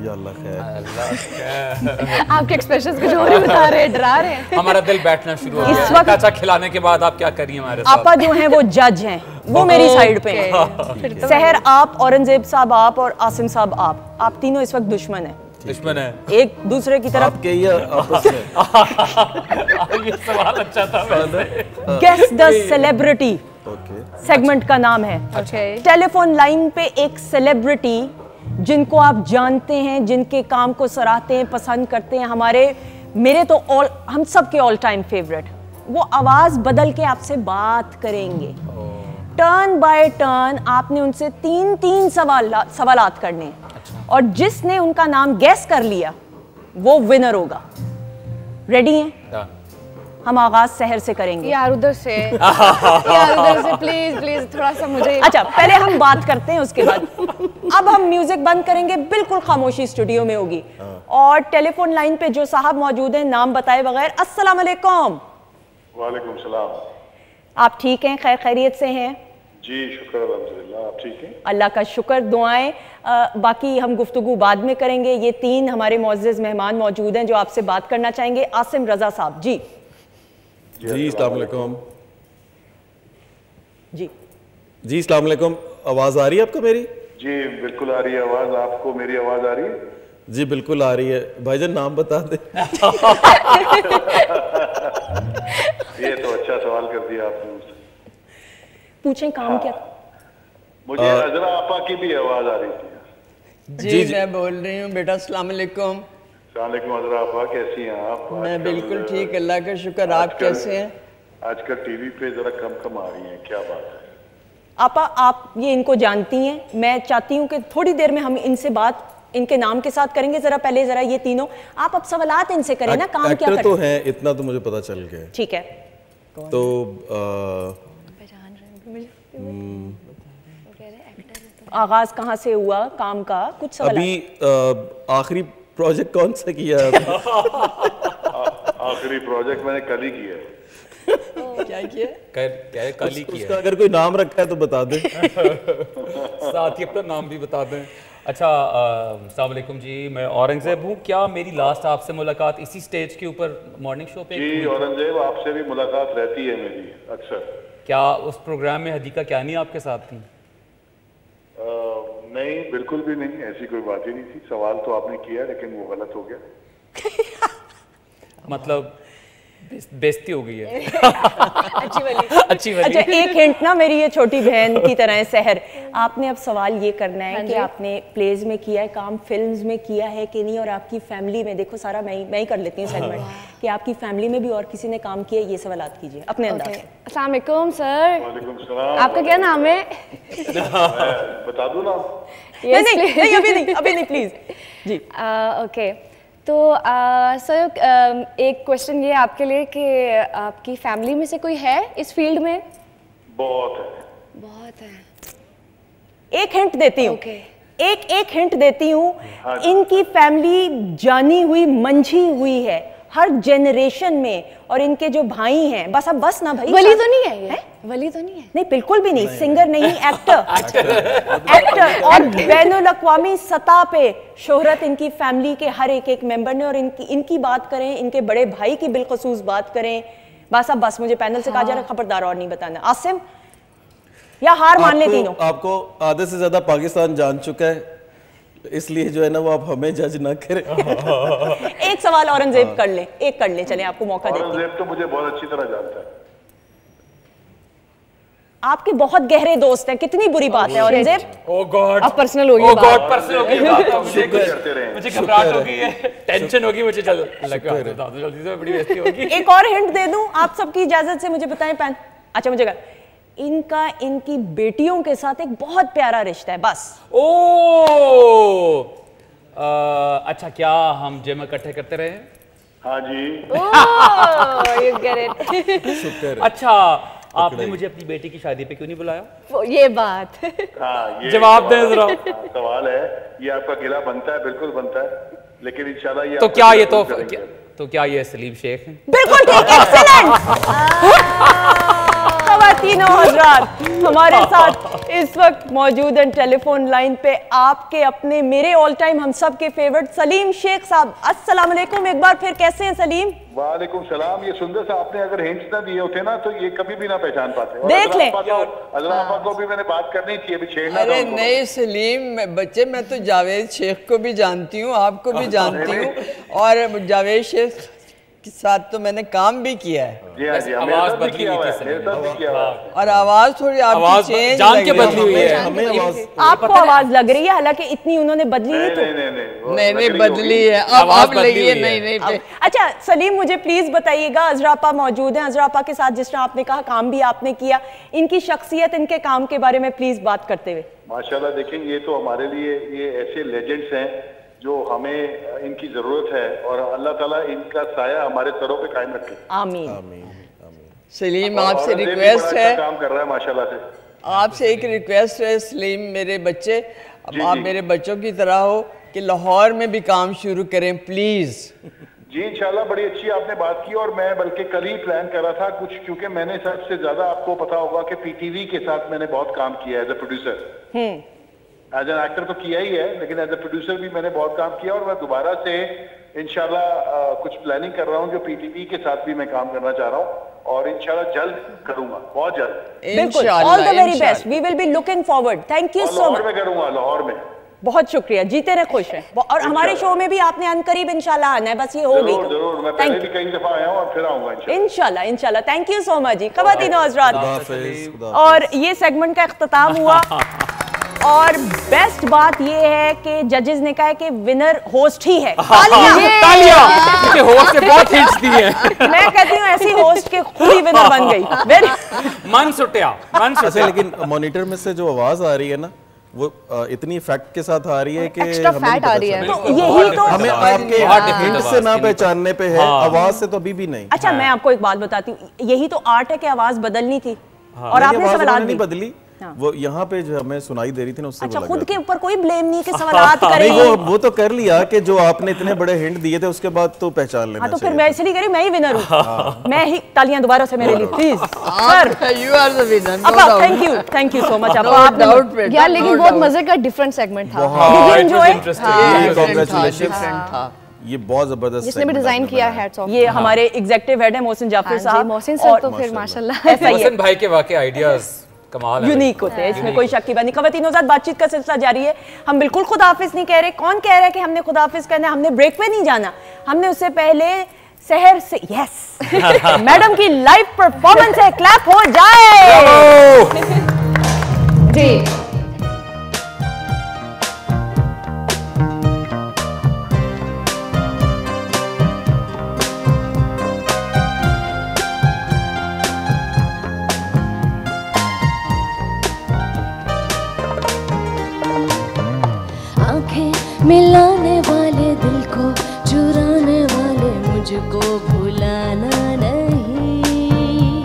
आपके एक्सप्रेशंस कुछ और ही बता रहे हैं, डरा रहे हैं। हमारा दिल बैठना शुरू हो गया। वक्त अच्छा खिलाने के बाद आप क्या करिए हमारे साथ? आपा जो हैं वो जज हैं, वो मेरी साइड पे हैं। सहर आप, औरंगजेब साहब आप और आसिम साहब आप तीनों इस वक्त दुश्मन हैं। दुश्मन है एक दूसरे की तरफ। आपके ये आपस में ये सवाल अच्छा था वैसे। गेस द सेलिब्रिटी सेगमेंट का नाम है। टेलीफोन लाइन पे एक सेलिब्रिटी जिनको आप जानते हैं, जिनके काम को सराहते हैं, पसंद करते हैं, मेरे तो हम सब के ऑल टाइम फेवरेट, वो आवाज बदल के आपसे बात करेंगे। टर्न बाय टर्न आपने उनसे तीन सवालात करने, और जिसने उनका नाम गेस कर लिया वो विनर होगा। रेडी हैं? हम आगाज सहर से करेंगे। यार उधर से प्लीज थोड़ा सा मुझे। अच्छा, पहले हम बात करते हैं, उसके बाद अब हम म्यूजिक बंद करेंगे, बिल्कुल खामोशी स्टूडियो में होगी। और टेलीफोन लाइन पे जो साहब मौजूद हैं, नाम बताए बगैर। अस्सलाम वालेकुम। वालेकुम सलाम। आप ठीक हैं? खैर खैरियत से हैं? जी शुक्र अल्हम्दुलिल्लाह, आप ठीक हैं? अल्लाह का शुक्र, दुआएं। बाकी हम गुफ्तगू बाद में करेंगे। ये तीन हमारे मुअज़्ज़िज़ मेहमान मौजूद हैं जो आपसे बात करना चाहेंगे। आसिम रजा साहब जी। जी अस्सलाम वालेकुम। जी अस्सलाम वालेकुम। आवाज़ आ रही है आपको मेरी? जी बिल्कुल आ रही है आवाज़। आपको मेरी आवाज़ आ रही है? जी बिल्कुल आ रही है। भाईजान नाम बता दे। ये तो अच्छा सवाल कर दिया आपने मुझसे। पूछें काम क्या? मुझे अजरा आपा की भी आवाज़ आ रही थी। जी मैं बोल रही हूँ बेटा। अस्सलाम वालेकुम। अजरा आपा, कैसी हैं आप? मैं बिल्कुल ठीक, अल्लाह का शुक्र। आप कैसे हैं? आजकल टीवी पे जरा कम आ रही हैं, क्या बात है? आपा, आप ये इनको जानती हैं। मैं चाहती हूँ कि थोड़ी देर में हम इनसे बात इनके नाम के साथ करेंगे। जरा पहले जरा ये तीनों आप अब सवालात इनसे करें ना। काम क्या तो है, इतना तो मुझे पता चल गया। ठीक है, तो आगाज कहाँ से हुआ काम का? कुछ सवाल। अभी आखिरी प्रोजेक्ट कौन सा किया? आखिरी प्रोजेक्ट मैंने कल ही किया है। क्या किया? कल ही किया। उसका अगर कोई नाम रखा है तो बता दें। साथ ही अपना नाम भी बता दें। अच्छा, अस्सलाम वालेकुम जी, मैं औरंगजेब हूँ। क्या मेरी लास्ट आपसे मुलाकात इसी स्टेज के ऊपर मॉर्निंग शो पे? जी औरंगजेब, आपसे भी मुलाकात रहती है मेरी अक्सर। क्या उस प्रोग्राम में हदीका कियानी आपके साथ थी? नहीं, बिल्कुल भी नहीं, ऐसी कोई बात ही नहीं थी। सवाल तो आपने किया लेकिन वो गलत हो गया। मतलब बेइज्जती हो गई है। अच्छी वाली। अच्छा, एक हिंट ना, मेरी ये छोटी बहन की तरह है सहर। आपने अब सवाल ये करना है कि आपने प्लेज में किया है काम, फिल्म्स में किया है कि नहीं, और आपकी फैमिली में, देखो सारा मैं ही कर लेती हूँ सेगमेंट, कि आपकी फैमिली में भी और किसी ने काम किया, ये सवालात कीजिए अपने अंदाज से। अस्सलाम वालेकुम सर। वालेकुम सलाम। आपका क्या नाम है? बता दूं ना? नहीं, अभी नहीं प्लीज जी। ओके, तो सर एक क्वेश्चन ये आपके लिए कि आपकी फैमिली में से कोई है इस फील्ड में? बहुत है। एक हिंट देती हूँ। एक हिंट देती हूँ। इनकी फैमिली जानी हुई, मंझी हुई है हर जनरेशन में, और इनके जो भाई हैं, बस ना भाई। वली तो नहीं है ये? वली तो नहीं है? नहीं, बिल्कुल भी नहीं। सिंगर नहीं, एक्टर और बैनुल अक़वामी सतह पे शोहरत इनकी फैमिली के हर एक मेंबर ने। और इनकी बात करें, इनके बड़े भाई की बिलखसूस बात करें। बस मुझे पैनल से कहा जा रहा है खबरदार और नहीं बताना। आसिम, या हार मान ले तीनों? आपको आधे से ज्यादा पाकिस्तान जान चुका है, इसलिए जो है ना वो आप हमें जज ना करें। एक सवाल औरंगजेब कर ले, चले आपको मौका देते हैं। औरंगजेब तो मुझे बहुत अच्छी तरह जानता है। आपके बहुत गहरे दोस्त हैं, कितनी बुरी बात है। औरंगजेब ओह गॉड, अब पर्सनल हो गई ओह गॉड, पर्सनल हो गई बात। मुझे घबराहट हो गई है, टेंशन होगी मुझे। चलो जल्दी से, बड़ी बेइज्जती होगी। एक और हिंट दे दूं आप सबकी इजाजत से, मुझे बताएं पैन। अच्छा मुझे इनका इनकी बेटियों के साथ एक बहुत प्यारा रिश्ता है बस। अच्छा, क्या हम जिम इकट्ठे करते रहे? हाँ जी। You get it. शुक्र। अच्छा, आपने मुझे अपनी बेटी की शादी पे क्यों नहीं बुलाया? ये बात। हाँ, ये जवाब दें जरा। सवाल है, ये आपका गिला बनता है, बिल्कुल बनता है, लेकिन इंशाल्लाह ये तो क्या ये तो क्या ये सलीम शेख हैं? बिल्कुल ठीक, एक्सीलेंट। खवातीनो हज़रात, हमारे साथ इस वक्त मौजूद हैं टेलीफोन लाइन पे आपके अपने, मेरे ऑल टाइम, हम सब के फेवरेट सलीम शेख साहब। अस्सलाम वालेकुम एक बार फिर, कैसे हैं सलीम? वालेकुम सलाम। ये सुंदर सा आपने अगर हिंट्स ना दिए होते ना तो ये कभी भी ना पहचान पाते। देख लें, अजरा को भी मैंने बात करनी थी, अभी छेड़ना। अरे नहीं सलीम बच्चे, मैं तो जावेद शेख को भी जानती हूँ, आपको भी जानती हूँ, और जावेद शेख के साथ तो मैंने काम भी किया है। जी हाँ जी, आवाज बदली हुई थी और आवाज थोड़ी आपकी चेंज जान के बदली हुई है। हमें आवाज आपको आवाज लग रही है, हालांकि इतनी उन्होंने बदली नहीं तो नहीं बदली है, अब आप लगी है। नहीं। अच्छा सलीम, मुझे प्लीज बताइएगा, अजरापा मौजूद हैं, अजरापा के साथ जिस तरह आपने कहा काम भी आपने किया, इनकी शख्सियत, इनके काम के बारे में प्लीज बात करते हुए। माशाल्लाह देखें, ये तो हमारे लिए ये ऐसे लेजेंड्स हैं जो हमें इनकी जरूरत है, और अल्लाह ताला इनका साया हमारे सरों पे कायम रखे। आमीन। सलीम आपसे रिक्वेस्ट है, काम कर रहा है माशाल्लाह से। आपसे एक रिक्वेस्ट है सलीम, मेरे बच्चे, अब आप मेरे बच्चों की तरह हो कि लाहौर में भी काम शुरू करें प्लीज। जी इंशाल्लाह, बड़ी अच्छी आपने बात की, और मैं बल्कि कल ही प्लान कर रहा था कुछ, क्योंकि मैंने सबसे ज्यादा, आपको पता होगा कि पीटीवी के साथ मैंने बहुत काम किया as a producer. As an actor तो किया ही है, लेकिन एज ए प्रोड्यूसर भी मैंने बहुत काम किया, और मैं दोबारा से इंशाल्लाह कुछ प्लानिंग कर रहा हूँ जो पीटीवी के साथ भी मैं काम करना चाह रहा हूँ, और इंशाल्लाह जल्द करूंगा, बहुत जल्द। बिल्कुल, all the very best, we will be looking forward. Thank you so much. Lahore में करूंगा, लाहौर में। बहुत शुक्रिया, जीते रहे, खुश हैं। और हमारे शो में भी आपने अनकरीब इंशाल्लाह आना है, बस ये हो गई। जरूर, मैं पहले भी कई दफा आया हूँ और फिर आऊंगा इंशाल्लाह। थैंक यू सो मच जी। खवातीनो हज़रात, और ये सेगमेंट का इख्तिताम हुआ, और बेस्ट बात ये है कि जजेस ने कहा है कि विनर होस्ट ही है। तालियां, होस्ट ने बहुत हिंट्स दी है। मैं कहती हूँ ऐसी होस्ट के खुद ही विनर बन गई। मन सुटिया। लेकिन मॉनिटर में से जो आवाज आ रही है ना, वो इतनी फैक्ट के साथ आ रही है कि एक्स्ट्रा फैट आ रही है, तो यही तो हमें आपके हिंट से ना पहचानने पे है, आवाज से तो अभी भी नहीं। अच्छा मैं आपको एक बात बताती हूँ, यही तो आर्ट है कि आवाज बदलनी थी, और आपने सवाल नहीं बदली, वो यहाँ पे जो हमें सुनाई दे रही थी ना, उससे अच्छा खुद के ऊपर कोई ब्लेम नहीं कि सवालात करें। वो तो कर लिया कि जो आपने इतने बड़े हिंट दिए थे उसके बाद तो पहचान लेना। तो फिर मैं इसलिए कह रही, मैं ही विनर हूँ। मैं ही, तालियां दोबारा से मेरे लिए please. Sir you are the winner. Thank you so much. यार लेकिन बहुत मजे का डिफरेंट सेगमेंट था, ये बहुत जबरदस्त, जिसने भी डिजाइन किया, हैट्स ऑफ। ये हमारे एग्जीक्यूटिव हेड है मोहसिन जाफर साहब। मोहसिन सर तो फिर माशाल्लाह ऐसा ही है, मोहसिन भाई के वाकई आइडियाज कमाल है, यूनिक होते हैं, इसमें कोई शक की बात नहीं। खवातीनों के साथ बातचीत का सिलसिला जारी है। हम बिल्कुल खुदाफिज नहीं कह रहे। कौन कह रहा है कि हमने खुदाफिज करना है? हमने ब्रेक पे नहीं जाना, हमने उससे पहले शहर से यस मैडम की लाइव परफॉर्मेंस है, क्लैप हो जाए जी। मिलाने वाले दिल को चुराने वाले मुझको भुलाना नहीं,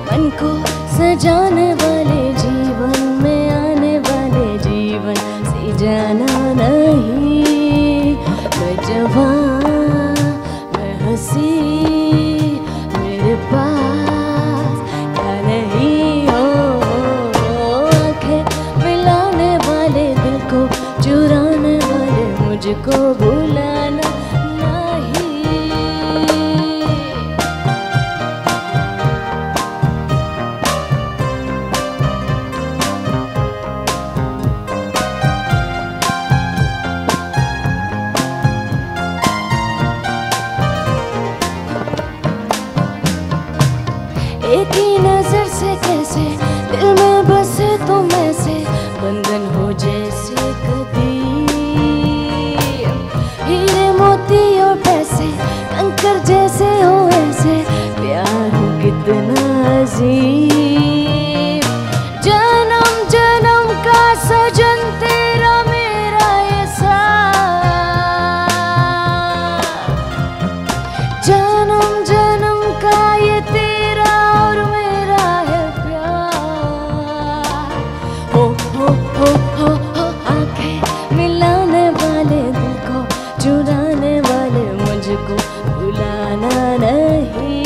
मन को सजाने वाले जीवन में आने वाले जीवन से जाना नहीं। मैं जवान, मैं हंसी, मेरे पास क्या नहीं हो। आंखें मिलाने वाले दिल को चुराने वाले मुझको भुलाना नहीं। एक ही नजर से कैसे दिल नसीब, जन्म जन्म का सजन तेरा मेरा ये साथ, जन्म जन्म का ये तेरा और मेरा है प्यार। हो आंखें मिलाने वाले, दिल को चुराने वाले, मुझको भुलाना नहीं।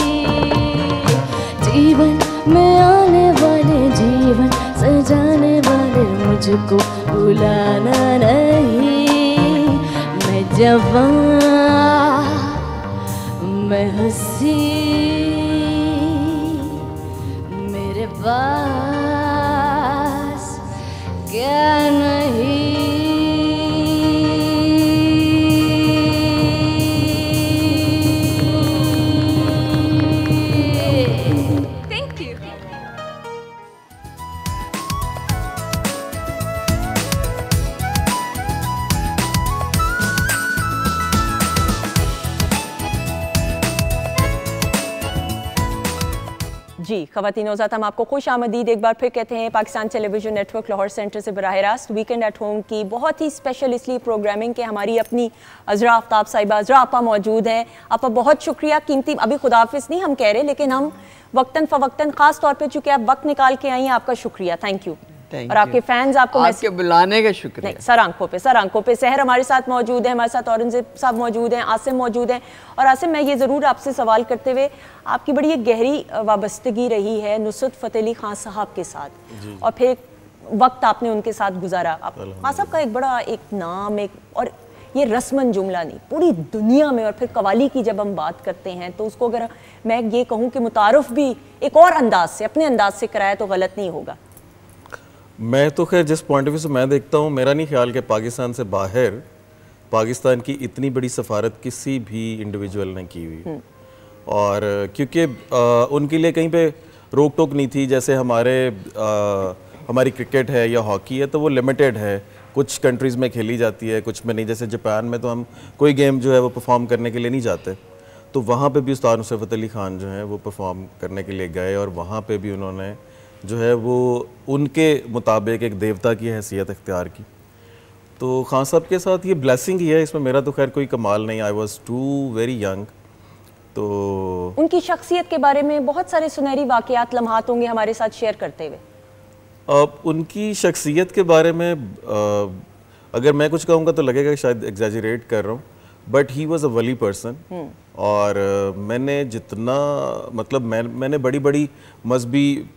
जीवन में आने वाले, जीवन सजाने वाले, मुझको भुलाना नहीं। मैं जवान, मैं हंसी, मेरे पास क्या नहीं। जी ख़वातीन नौज़ात, हम आपको खुश आमदीद एक बार फिर कहते हैं Pakistan television network Lahore centre से बराह रास्त वीकेंड एट होम की बहुत ही स्पेशल इसलिए प्रोग्रामिंग के हमारी अपनी अज़रा आफ्ताब साहिबा, अज़रा आपा मौजूद हैं। आपा बहुत शुक्रिया, कीमती अभी खुदाफिज़ नहीं हम कह रहे, लेकिन हम वक्तन फ़वक्तन ख़ास तौर पर चूँकि आप वक्त निकाल के आई हैं, आपका शुक्रिया, थैंक यू। और आपके फैंस आपको बुलाने का शुक्रिया। सर आंखों पे सहर हमारे साथ मौजूद है, हमारे साथ औरंगजेब साहब मौजूद हैं, आसिम मौजूद हैं। और आसिम, मैं ये ज़रूर आपसे सवाल करते हुए, आपकी बड़ी एक गहरी वाबस्तगी रही है नुसरत फ़तेह अली खान साहब के साथ, और फिर वक्त आपने उनके साथ गुजारा। खान साहब का एक बड़ा एक नाम, एक और ये रस्मन जुमला नहीं, पूरी दुनिया में। और फिर कवाली की जब हम बात करते हैं तो उसको अगर मैं ये कहूँ कि मुतारफ़ भी एक और अंदाज से, अपने अंदाज से कराया तो गलत नहीं होगा। मैं तो खैर जिस पॉइंट ऑफ व्यू से मैं देखता हूँ, मेरा नहीं ख्याल कि पाकिस्तान से बाहर पाकिस्तान की इतनी बड़ी सफारत किसी भी इंडिविजुअल ने की हुई। और क्योंकि उनके लिए कहीं पे रोक टोक नहीं थी, जैसे हमारी क्रिकेट है या हॉकी है तो वो लिमिटेड है, कुछ कंट्रीज़ में खेली जाती है, कुछ में नहीं। जैसे जापान में तो हम कोई गेम जो है वो परफॉर्म करने के लिए नहीं जाते, तो वहाँ पे भी उस्ताद नुसरत फ़तेह अली खान जो हैं वो परफॉर्म करने के लिए गए, और वहाँ पे भी उन्होंने जो है वो उनके मुताबिक एक देवता की हैसियत इख्तियार की। तो खान साहब के साथ ये ब्लेसिंग ही है, इसमें मेरा तो खैर कोई कमाल नहीं। I was too very young. तो उनकी शख्सियत के बारे में बहुत सारे सुनहरी वाक़यात लम्हात होंगे हमारे साथ शेयर करते हुए। उनकी शख्सियत के बारे में अगर मैं कुछ कहूँगा तो लगेगा कि शायद एग्जैजरेट कर रहा हूँ, but he was a Wali person. और मैंने जितना मतलब मैंने बड़ी बड़ी मजहबी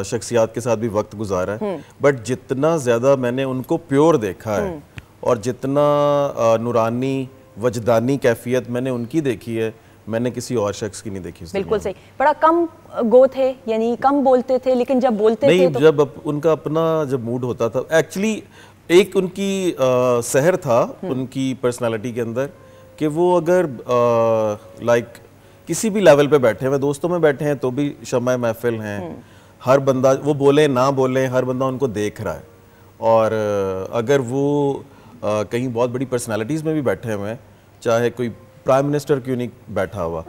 शख्सियात के साथ भी वक्त गुजारा है, बट जितना ज़्यादा मैंने उनको प्योर देखा है और जितना नूरानी वजदानी कैफियत मैंने उनकी देखी है, मैंने किसी और शख्स की नहीं देखी। बिल्कुल सही। बड़ा कम गो थे, यानी कम बोलते थे, लेकिन जब बोलते थे तो जब उनका अपना जब मूड होता था, एक्चुअली एक उनकी सहर था उनकी पर्सनालिटी के अंदर कि वो अगर लाइक किसी भी लेवल पे बैठे हैं, दोस्तों में बैठे हैं तो भी शम्मा महफिल हैं, हर बंदा वो बोले ना बोले हर बंदा उनको देख रहा है। और अगर वो कहीं बहुत बड़ी पर्सनालिटीज़ में भी बैठे हुए हैं, चाहे कोई प्राइम मिनिस्टर क्यों नहीं बैठा हुआ,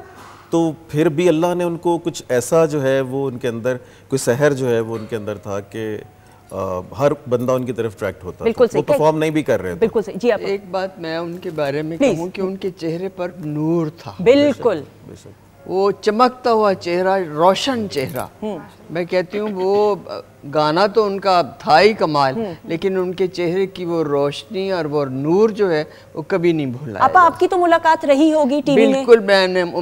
तो फिर भी अल्लाह ने उनको कुछ ऐसा जो है वो उनके अंदर कोई सहर जो है वो उनके अंदर था कि हर बंदा उनकी तरफ अट्रैक्ट होता था। वो परफॉर्म नहीं भी कर रहे थे। बिल्कुल सही जी। आप एक बात मैं उनके बारे में कहूँ कि उनके चेहरे पर नूर था। बिल्कुल वो चमकता हुआ चेहरा, रोशन चेहरा। मैं कहती हूँ वो गाना तो उनका था ही कमाल, लेकिन उनके चेहरे की वो रोशनी और वो नूर जो है वो कभी नहीं भूला। आपकी तो मुलाकात रही होगी टीवी में। बिल्कुल,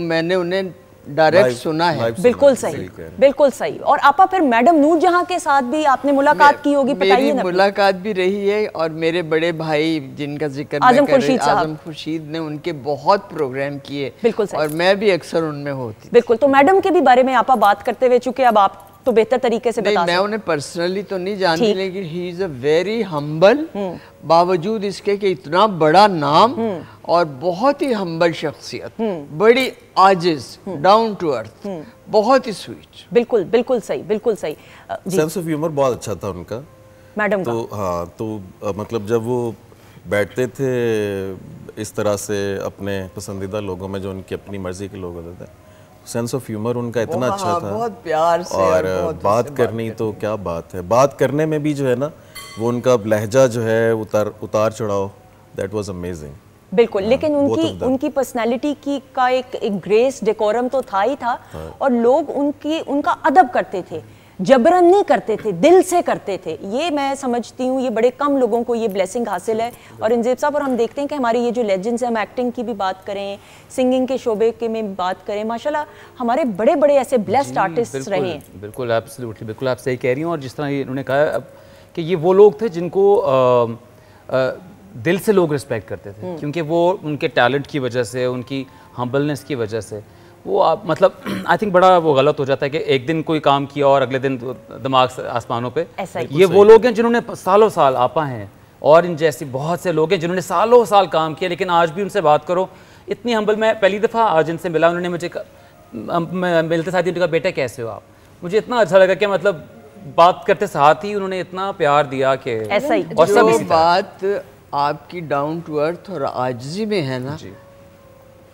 मैंने उन्हें डायरेक्ट सुना है। बिल्कुल सही, बिल्कुल सही। और आपा फिर मैडम नूर जहां के साथ भी आपने मुलाकात की होगी, बताइए ना। मुलाकात भी रही है, और मेरे बड़े भाई जिनका जिक्र आजम खुर्शीद ने उनके बहुत प्रोग्राम किए। बिल्कुल सही। और मैं भी अक्सर उनमें होती। बिल्कुल। तो मैडम के भी बारे में आपा बात करते हुए, चूंकि अब आप तो बेहतर तरीके से बता। मैं उन्हें पर्सनली तो नहीं जानती, लेकिन he is a very humble, बावजूद इसके कि इतना बड़ा नाम और बहुत ही हम्बल शख्सियत, बड़ी आजिज, डाउन टू अर्थ, बहुत ही स्वीट। बिल्कुल बिल्कुल सही, बिल्कुल सही। सेंस ऑफ ह्यूमर बहुत अच्छा था उनका, मैडम तो का। हाँ, तो मतलब जब वो बैठते थे इस तरह से अपने पसंदीदा लोगों में जो उनकी अपनी मर्जी के लोग होते थे, सेंस ऑफ ह्यूमर उनका इतना अच्छा था, बहुत प्यार से और बात करनी तो क्या बात है, बात करने में भी जो है ना वो उनका लहजा जो है उतार चढ़ाव, दैट वाज अमेजिंग। बिल्कुल, लेकिन उनकी पर्सनालिटी की का एक ग्रेस डेकोरम तो था ही था, और लोग उनका अदब करते थे, जबरन नहीं करते थे, दिल से करते थे। ये मैं समझती हूँ, ये बड़े कम लोगों को ये ब्लेसिंग हासिल है। और इंजेब साहब, और हम देखते हैं कि हमारे ये जो लेजेंड्स हैं, हम एक्टिंग की भी बात करें, सिंगिंग के शोबे के में बात करें, माशाल्लाह हमारे बड़े बड़े ऐसे ब्लेस्ड आर्टिस्ट रहे हैं। बिल्कुल, एब्सोल्युटली, बिल्कुल आप सही कह रही हैं। और जिस तरह इन्होंने कहा कि ये वो लोग थे जिनको दिल से लोग रिस्पेक्ट करते थे, क्योंकि वो उनके टैलेंट की वजह से, उनकी हम्बलनेस की वजह से वो मतलब आई थिंक बड़ा वो गलत हो जाता है कि एक दिन कोई काम किया और अगले दिन दिमाग आसमानों पे। ये वो लोग हैं जिन्होंने सालों साल आपा हैं, और इन जैसी बहुत से लोग हैं जिन्होंने सालों साल काम किया, लेकिन आज भी उनसे बात करो इतनी हम्बल। मैं पहली दफ़ा आज इनसे मिला, उन्होंने मुझे मिलते साथ ही उनका बेटा कैसे हो आप, मुझे इतना अच्छा लगा कि मतलब बात करते साथ ही उन्होंने इतना प्यार दिया कि ऐसा ही। और सब बात आपकी डाउन टू अर्थ और आजिज़ी में है ना,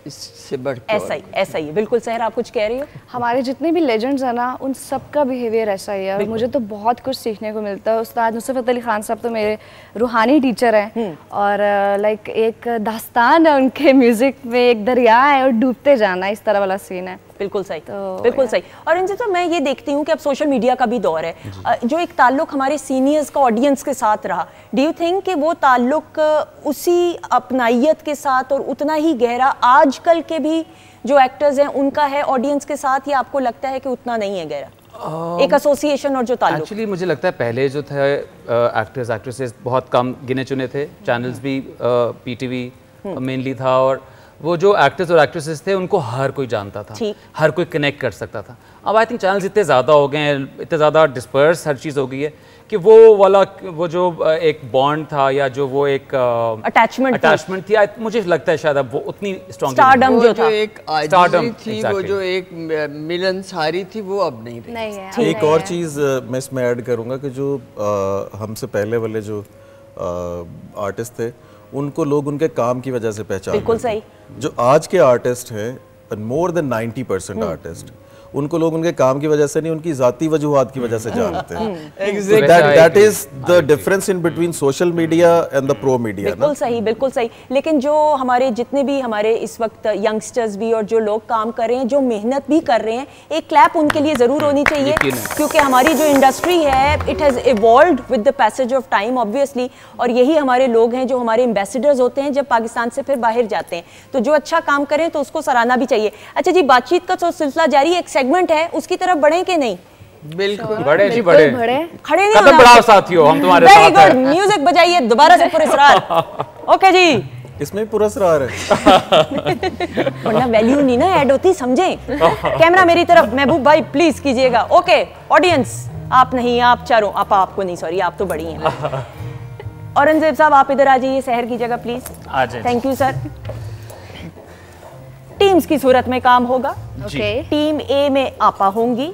इससे बढ़ के ऐसा ही बिल्कुल। सहर, आप कुछ कह रही हो? हमारे जितने भी लेजेंड्स हैं ना, उन सब का बिहेवियर ऐसा ही है, और मुझे तो बहुत कुछ सीखने को मिलता है। उस्ताद नुसरत अली खान साहब तो मेरे रूहानी टीचर हैं, और लाइक एक दास्तान है उनके म्यूजिक में, एक दरिया है और डूबते जाना, इस तरह वाला सीन है। बिल्कुल सही, तो बिल्कुल सही। और इनसे तो मैं ये देखती हूँ कि अब सोशल मीडिया का भी दौर है, जो एक ताल्लुक हमारे सीनियर्स का ऑडियंस के साथ रहा, डू यू थिंक कि वो ताल्लुक उसी अपनाइयत के साथ और उतना ही गहरा आजकल के भी जो एक्टर्स हैं उनका है ऑडियंस के साथ, या आपको लगता है कि उतना नहीं है गहरा एक एसोसिएशन और जो ताल्लुक? एक्चुअली मुझे लगता है पहले जो थे एक्टर्स एक्ट्रेसेस बहुत कम गिने चुने थे, चैनल्स भी पीटीवी मेनली था, और वो जो एक्टर्स और एक्ट्रेसेस थे उनको हर कोई जानता था, हर कोई कनेक्ट कर सकता था। अब आई थिंक चैनल्स इतने ज़्यादा हो गए हैं, इतने ज़्यादा डिस्पर्स हर चीज़ हो गई है कि वो जो एक बॉन्ड था, या जो वो एक अटैचमेंट थी, मुझे लगता है शायद अब वो उतनी स्टारडम जो एक आजिज़ी थी, वो जो एक मिलनसारी थी, वो अब नहीं रही। एक और चीज़ मैं इसमें ऐड करूँगा कि जो हमसे पहले वाले जो आर्टिस्ट थे उनको लोग उनके काम की वजह से पहचानते। बिल्कुल सही। जो आज के आर्टिस्ट हैं, मोर देन 90% आर्टिस्ट, उनको लोग उनके काम की वजह से नहीं, उनकी जाती वजूहात की वजह से जानते हैं। That is the difference in between social media and the pro media. बिल्कुल सही, बिल्कुल सही। लेकिन जो हमारे जितने भी हमारे इस वक्त यंगस्टर्स भी और जो लोग काम कर रहे हैं, जो मेहनत भी कर रहे हैं, एक क्लैप उनके लिए ज़रूर होनी चाहिए, क्योंकि हमारी जो इंडस्ट्री है it has evolved with the passage of time obviously, और यही हमारे लोग हैं जो हमारे एम्बेसडर्स होते हैं जब पाकिस्तान से फिर बाहर जाते हैं, तो जो अच्छा काम करें तो उसको सराहना भी चाहिए। अच्छा जी, बातचीत का तो सिलसिला जारी, एक सेगमेंट है उसकी तरफ बढ़े कि नहीं? बिल्कुल बड़े जी, बड़े खड़े नहीं होना, बढ़ाओ साथियों, हम तुम्हारे साथ हैं। वेरी गुड, म्यूजिक बजाइए दोबारा से पुरस्कार। ओके जी, इसमें पुरस्कार है वरना वैल्यू नहीं ना ऐड होती, समझे? कैमरा मेरी तरफ, महबूब भाई प्लीज कीजिएगा। ओके ऑडियंस, आप नहीं, आप चारों, आपको नहीं, सॉरी, आप तो बड़ी हैं। औरंगजेब साहब आप इधर आ जाइए सहर की जगह please. Thank you sir. Teams की सूरत में काम होगा। टीम ए में आपा होंगी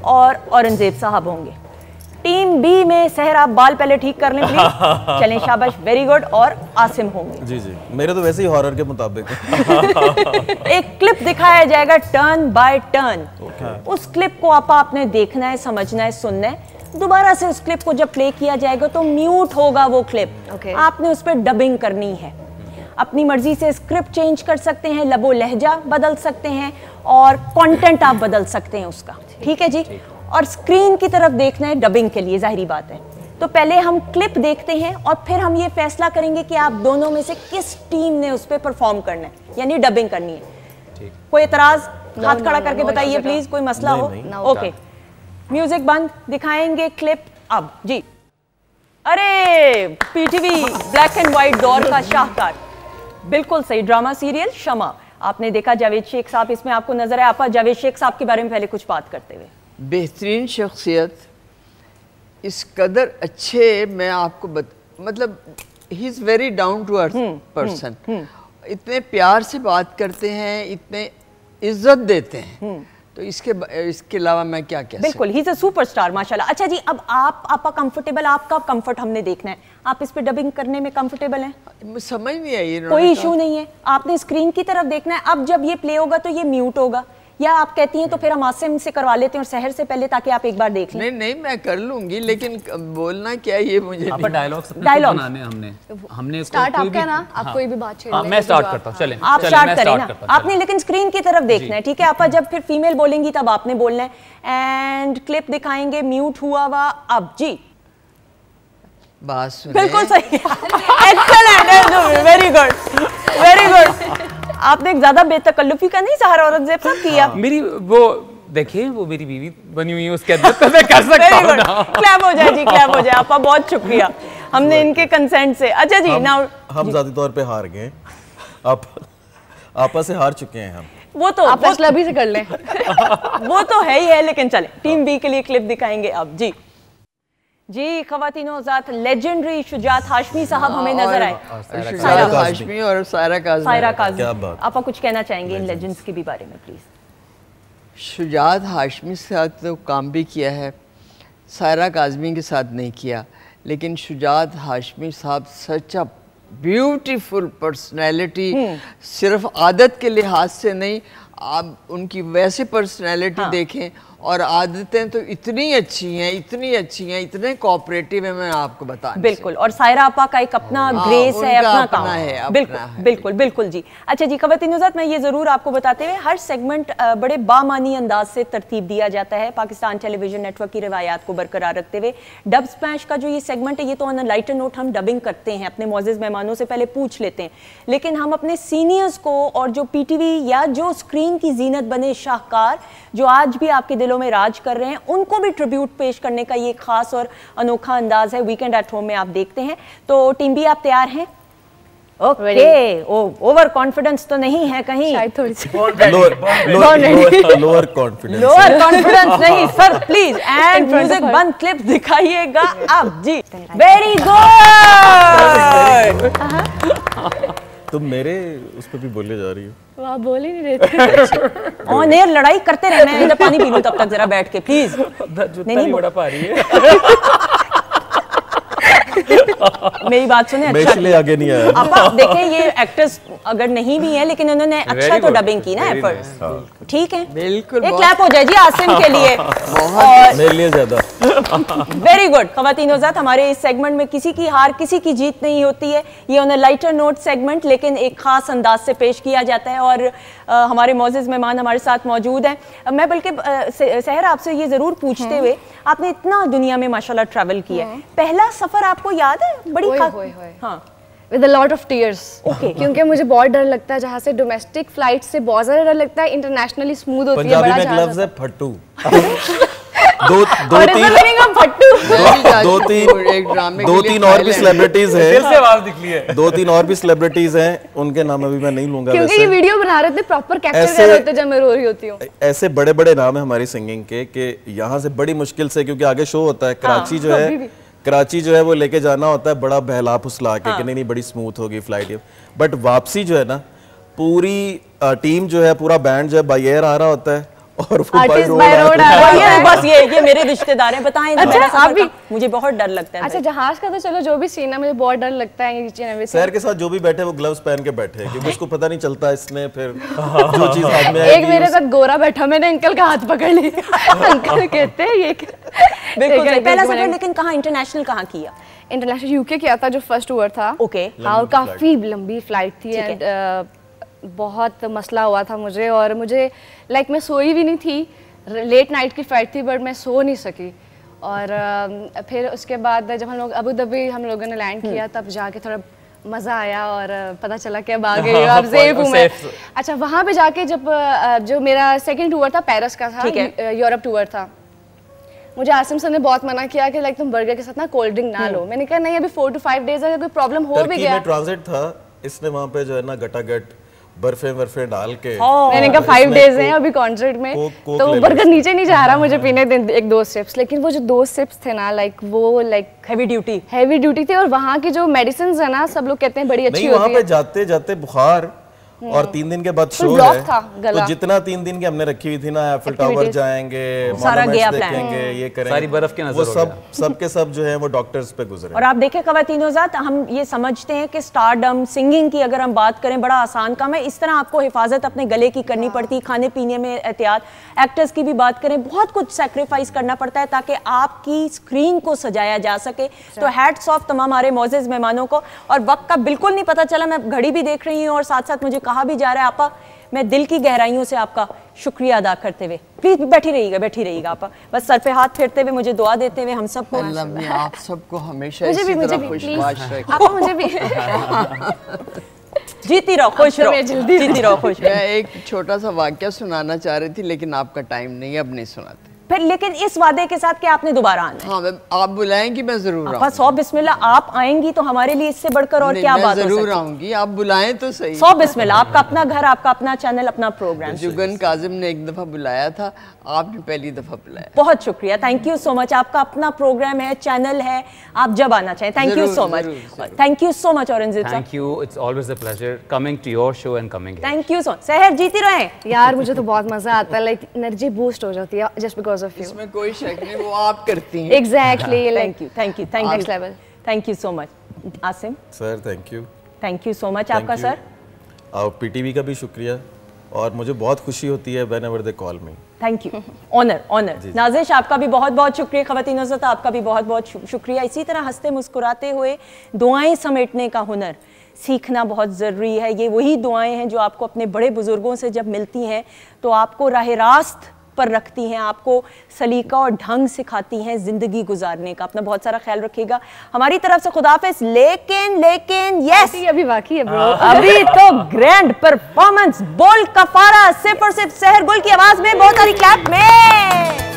और औरंगजेब साहब होंगे। टीम बी में सहर, आप बाल पहले ठीक कर लें प्लीज। चलें, शाबाश, वेरी गुड। और आसिम होंगे। जी जी, मेरे तो वैसे ही हॉरर के मुताबिक एक क्लिप दिखाया जाएगा टर्न बाय टर्न। उस क्लिप को आपने देखना है, समझना है, सुनना है। दोबारा से उस क्लिप को जब प्ले किया जाएगा तो म्यूट होगा वो क्लिप। आपने उस पर डबिंग करनी है। अपनी मर्जी से स्क्रिप्ट चेंज कर सकते हैं, लबो लहजा बदल सकते हैं, और कंटेंट आप बदल सकते हैं उसका। ठीक है जी। और स्क्रीन की तरफ देखना है डबिंग के लिए, जाहिरी बात है। तो पहले हम क्लिप देखते हैं और फिर हम ये फैसला करेंगे कि आप दोनों में से किस टीम ने उस पर परफॉर्म करना है, यानी डबिंग करनी है। कोई एतराज? हाथ खड़ा करके बताइए प्लीज, कोई मसला हो? ओके, म्यूजिक बंद, दिखाएंगे क्लिप अब जी। अरे पीटीवी ब्लैक एंड व्हाइट दौर का शाहकार, बिल्कुल सही, ड्रामा सीरियल शमा। आपने देखा जावेद शेख साहब इसमें आपको नजर आया। आप जावेद शेख साहब के बारे में पहले कुछ बात करते हुए। बेहतरीन शख्सियत, इस कदर अच्छे, मैं आपको मतलब he is very down to earth person. इतने प्यार से बात करते हैं, इतने इज्जत देते हैं, तो इसके अलावा मैं क्या कह सकता हूं? बिल्कुल, ही इज अ सुपरस्टार माशाल्लाह। अच्छा जी, अब आपका कंफर्टेबल, आपका कंफर्ट हमने देखना है। आप इस पे डबिंग करने में कंफर्टेबल हैं? समझ नहीं आई, कोई इशू नहीं है। आपने स्क्रीन की तरफ देखना है। अब जब ये प्ले होगा तो ये म्यूट होगा, या आप कहती हैं तो फिर हम आसिम से करवा लेते हैं और सहर से पहले, ताकि आप एक बार देख लें? नहीं मैं कर लूंगी, लेकिन बोलना क्या ये मुझे डायलॉग बनाने हमने स्टार्ट आपका ना, आप कोई भी बात छेड़ लें। मैं स्टार्ट करता हूं, चलें आप स्टार्ट करें ना, आपने लेकिन स्क्रीन की तरफ देखना है, ठीक है? आप जब फिर फीमेल बोलेंगी तब आपने बोलना है। एंड क्लिप दिखाएंगे, म्यूट हुआ हुआ अब जी। बस बिल्कुल सही, excellent, very good very good. आपने एक ज्यादा बेतकल्लुफी का नहीं सहारा औरत ज़ेब साहब किया। मेरी वो देखिए, वो मेरी बीवी बनी हुई है, उसके अंदर तो मैं कर सकता हूं ना। क्लैप हो जाए जी, क्लैप हो जाए। आपका बहुत शुक्रिया, हमने इनके कंसेंट से। अच्छा जी, नाउ हम ज़ाती तौर पे हार गए, आपस से हार चुके हैं हम। वो तो आप फैसला भी से कर लें। वो तो है ही है, लेकिन चले टीम बी के लिए क्लिप दिखाएंगे अब जी। खवातीनो ज़ात लेजेंडरी शुजात हाशमी साहब हमें नजर आए। शुजात हाशमी और सायरा काज़मी। आप कुछ कहना चाहेंगे इन लेजेंड्स के भी बारे में प्लीज? शुजात हाशमी के साथ तो काम भी किया है, सायरा काज़मी के साथ नहीं किया, लेकिन शुजात हाशमी साहब सच अ ब्यूटीफुल पर्सनैलिटी, सिर्फ आदत के लिहाज से नहीं, आप उनकी वैसे पर्सनैलिटी देखें और आदतें तो इतनी अच्छी हैं, इतने कोऑपरेटिव है, मैं आपको बता। बिल्कुल, और सायरा आपा का एक अपना ग्रेस है, अपना काम है। बिल्कुल जी। अच्छा जी, खवातीनुज़ात, मैं ये ज़रूर आपको बताते हुए, हर सेगमेंट बड़े बामानी अंदाज से तरतीब दिया जाता है पाकिस्तान टेलीविजन नेटवर्क की रिवायात को बरकरार रखते हुए। डब स्मैश का जो ये सेगमेंट है, ये तो ऑन अ लाइटर नोट हम डबिंग करते हैं, अपने मौजूद मेहमानों से पहले पूछ लेते हैं, लेकिन हम अपने सीनियर्स को और जो PTV या जो स्क्रीन की जीनत बने शाहकार जो आज भी आपके दिलों में राज कर रहे हैं, उनको भी ट्रिब्यूट पेश करने का ये खास और अनोखा अंदाज है। वीकेंड एट होम में आप देखते हैं। तो टीम बी, आप तैयार हैं? ओके, ओवर कॉन्फिडेंस तो नहीं है कहीं? शायद थोड़ी सी लोअर कॉन्फिडेंस नहीं सर, प्लीज। एंड म्यूजिक बंद, क्लिप दिखाइएगा अब जी। Very good. तुम मेरे उस पर भी बोले जा रही हो। आप बोल ही नहीं रहे थे। ऑन एयर लड़ाई करते रहे, मैं इधर पानी पी लूं तब तक जरा बैठ के प्लीज। नहीं बड़ा पा रही है। मेरी बात सुने, मैं इसलिए आगे नहीं आया। आप देखें, ये एक्टर्स अगर नहीं भी है, लेकिन उन्होंने अच्छा तो डबिंग की ना, एफर्ट ठीक है। बिल्कुल, एक क्लैप हो जाए जी आसिम के लिए और मेरे लिए ज्यादा। Very good. खवातीनुज़ात, हमारे इस सेगमेंट में किसी की हार किसी की जीत नहीं होती है, ये on a lighter note segment, लेकिन एक खास अंदाज से पेश किया जाता है और हमारे मौजूद मेहमान हमारे साथ मौजूद हैं। मैं बल्कि सहर आपसे ये जरूर पूछते हुए, आपने इतना दुनिया में माशाल्लाह ट्रैवल किया है, पहला सफर आपको याद है? बड़ी हाँ, with a lot of tears, क्योंकि मुझे बहुत डर लगता है जहाँ से डोमेस्टिक फ्लाइट से बहुत ज्यादा डर लगता है, इंटरनेशनली स्मूथ होती है। पंजाबी में लफ्ज़ है फट्टू। दो तीन और भी सेलिब्रिटीज हैं, दो तीन और भी सेलिब्रिटीज हैं, उनके नाम अभी मैं नहीं लूंगा, क्योंकि ये वीडियो बना रहे थे, प्रॉपर कैप्चर कर रहे होते जब मैं रो रही होती हूँ। ऐसे बड़े बड़े नाम है हमारी सिंगिंग के कि यहाँ से बड़ी मुश्किल से, क्योंकि आगे शो होता है, कराची जो है वो लेके जाना होता है बड़ा बहला फुसला के कि नहीं बड़ी स्मूथ होगी फ्लाइट, बट वापसी जो है ना, पूरी टीम जो है, पूरा बैंड जो है बाय एयर आ रहा होता है और वो बाय रोड बस ये मेरे रिश्तेदार हैं, बताएं। अच्छा, आप भी? मुझे बहुत डर लगता है। अच्छा, जहाज का तो चलो जो भी सीन है, मुझे बहुत डर लगता है। सैर के साथ जो भी बैठे वो ग्लव्स पहन के बैठे, क्योंकि उसको पता नहीं चलता इसने फिर जो चीज हाथ में आएगी। एक मेरे साथ गोरा बैठा, मैंने अंकल का हाथ पकड़ लिया। अंकल कहते हैं ये बिल्कुल पहला सफर, लेकिन कहाँ इंटरनेशनल कहाँ किया? इंटरनेशनल यूके किया था, जो फर्स्ट टूर था। ओके, हाँ, काफी लंबी फ्लाइट थी एंड बहुत मसला हुआ था मुझे, और मुझे लाइक मैं सोई भी नहीं थी, लेट नाइट की फ्लाइट थी, बट मैं सो नहीं सकी। और फिर उसके बाद जब हम लोग अबू धाबी हम लोगों ने लैंड किया, तब जाके थोड़ा मज़ा आया और पता चला कि अब आ गई, अब सेफ हूँ मैं। अच्छा, वहाँ पे जाके जब जो मेरा सेकंड टूर था पेरिस का था, यूरोप टूर था, मुझे आसिम सर ने बहुत मना किया कि लाइक तुम बर्गर के साथ ना कोल्ड ड्रिंक ना लो। मैंने कहा नहीं, अभी 4 to 5 डेज अगर कोई प्रॉब्लम हो भी गया। ट्रांजिट था, इसने वहाँ पे जो है ना गटागट बर्फे डाल के, मैंने कहा 5 डेज हैं अभी कॉन्सर्ट में, तो बर्गर नीचे नहीं जा रहा मुझे पीने दिन 1-2 सिप्स, लेकिन वो जो 2 सिप्स थे ना, लाइक वो लाइक हैवी ड्यूटी थी। और वहाँ की जो मेडिसिन है ना, सब लोग कहते हैं बड़ी अच्छी होती है। वहाँ पे जाते जाते बुखार और 3 दिन के बाद शो है, तो जितना 3 दिन की हमने रखी हुई थी ना, एफिल टावर जाएंगे, मॉन्यूमेंट्स देखेंगे, ये करेंगे, सारी बर्फ के नजर, वो सब के सब जो है वो डॉक्टर्स पे गुजरे। और आप देखें ख़वातीन-ओ-ज़ात, हम ये समझते हैं कि स्टारडम, सिंगिंग की अगर हम बात करें बड़ा आसान काम है, इस तरह आपको हिफाजत अपने गले की करनी पड़ती है, खाने पीने में एहतियात, एक्टर्स की भी बात करें बहुत कुछ सैक्रिफाइस करना पड़ता है ताकि आपकी स्क्रीन को सजाया जा सके। तो हैट्स ऑफ तमाम हमारे मौजूद मेहमानों को। और वक्त का बिल्कुल नहीं पता चला, मैं घड़ी भी देख रही हूँ और साथ साथ मुझे कहा भी जा रहा है आपा, मैं दिल की गहराइयों से आपका शुक्रिया अदा करते हुए, प्लीज बैठी रहिएगा आपा, बस सर पे हाथ फेरते हुए मुझे दुआ देते हुए हम सबको, आप सबको हमेशा मुझे भी जीती रहो, खुश रहो, जीती रहो, खुश रहो। मैं एक छोटा सा वाक्या सुनाना चाह रही थी लेकिन आपका टाइम नहीं, अब नहीं सुनाते फिर, लेकिन इस वादे के साथ कि आपने दोबारा आना है। हाँ, आप बुलाएंगी मैं जरूर आऊंगी। 100 बिस्मिल्लाह, आप आएंगी तो हमारे लिए इससे बढ़कर और क्या बात हो सकती है। जरूर आऊंगी, आप बुलाएं तो सही। 100 बिस्मिल्लाह, आपका अपना घर, आपका अपना चैनल, अपना प्रोग्राम। जुगन काजिम ने एक दफा बुलाया था, आपने पहली दफा बुलाया। बहुत शुक्रिया, थैंक यू सो मच। आपका अपना प्रोग्राम है, चैनल है, आप जब आना चाहें। Thank you so much, thank you so much Aurangzeb साहब। Thank you, it's always a pleasure coming to your show and coming here. Thank you so much. Sahar, जीती रहें यार, मुझे तो बहुत मजा आता है, लाइक एनर्जी बूस्ट हो जाती है जस्ट बिकॉज ऑफ यू। इसमें कोई शक नहीं, वो आप करती हैं। Exactly, thank you, thank you, thank next level. Thank you so much. Asim sir, thank you so much आपका सर। पीटीवी का भी शुक्रिया, और मुझे बहुत खुशी होती है whenever they call me. Thank you, honour. Nazish, आपका भी बहुत बहुत शुक्रिया। ख़वातीन-ओ-ज़ात, आपका भी बहुत बहुत शुक्रिया। इसी तरह हंसते मुस्कुराते हुए दुआएं समेटने का हुनर सीखना बहुत ज़रूरी है। ये वही दुआएं हैं जो आपको अपने बड़े बुजुर्गों से जब मिलती हैं तो आपको राह रास्त पर रखती हैं, आपको सलीका और ढंग सिखाती हैं ज़िंदगी गुजारने का। अपना बहुत सारा ख्याल रखिएगा। हमारी तरफ से खुदाफिज। लेकिन यस, अभी बाकी है ब्रो, अभी तो ग्रैंड परफॉर्मेंस, बोल कफारा, सिर्फ और सिर्फ सहर गुल की आवाज में, बहुत सारी क्लैप में।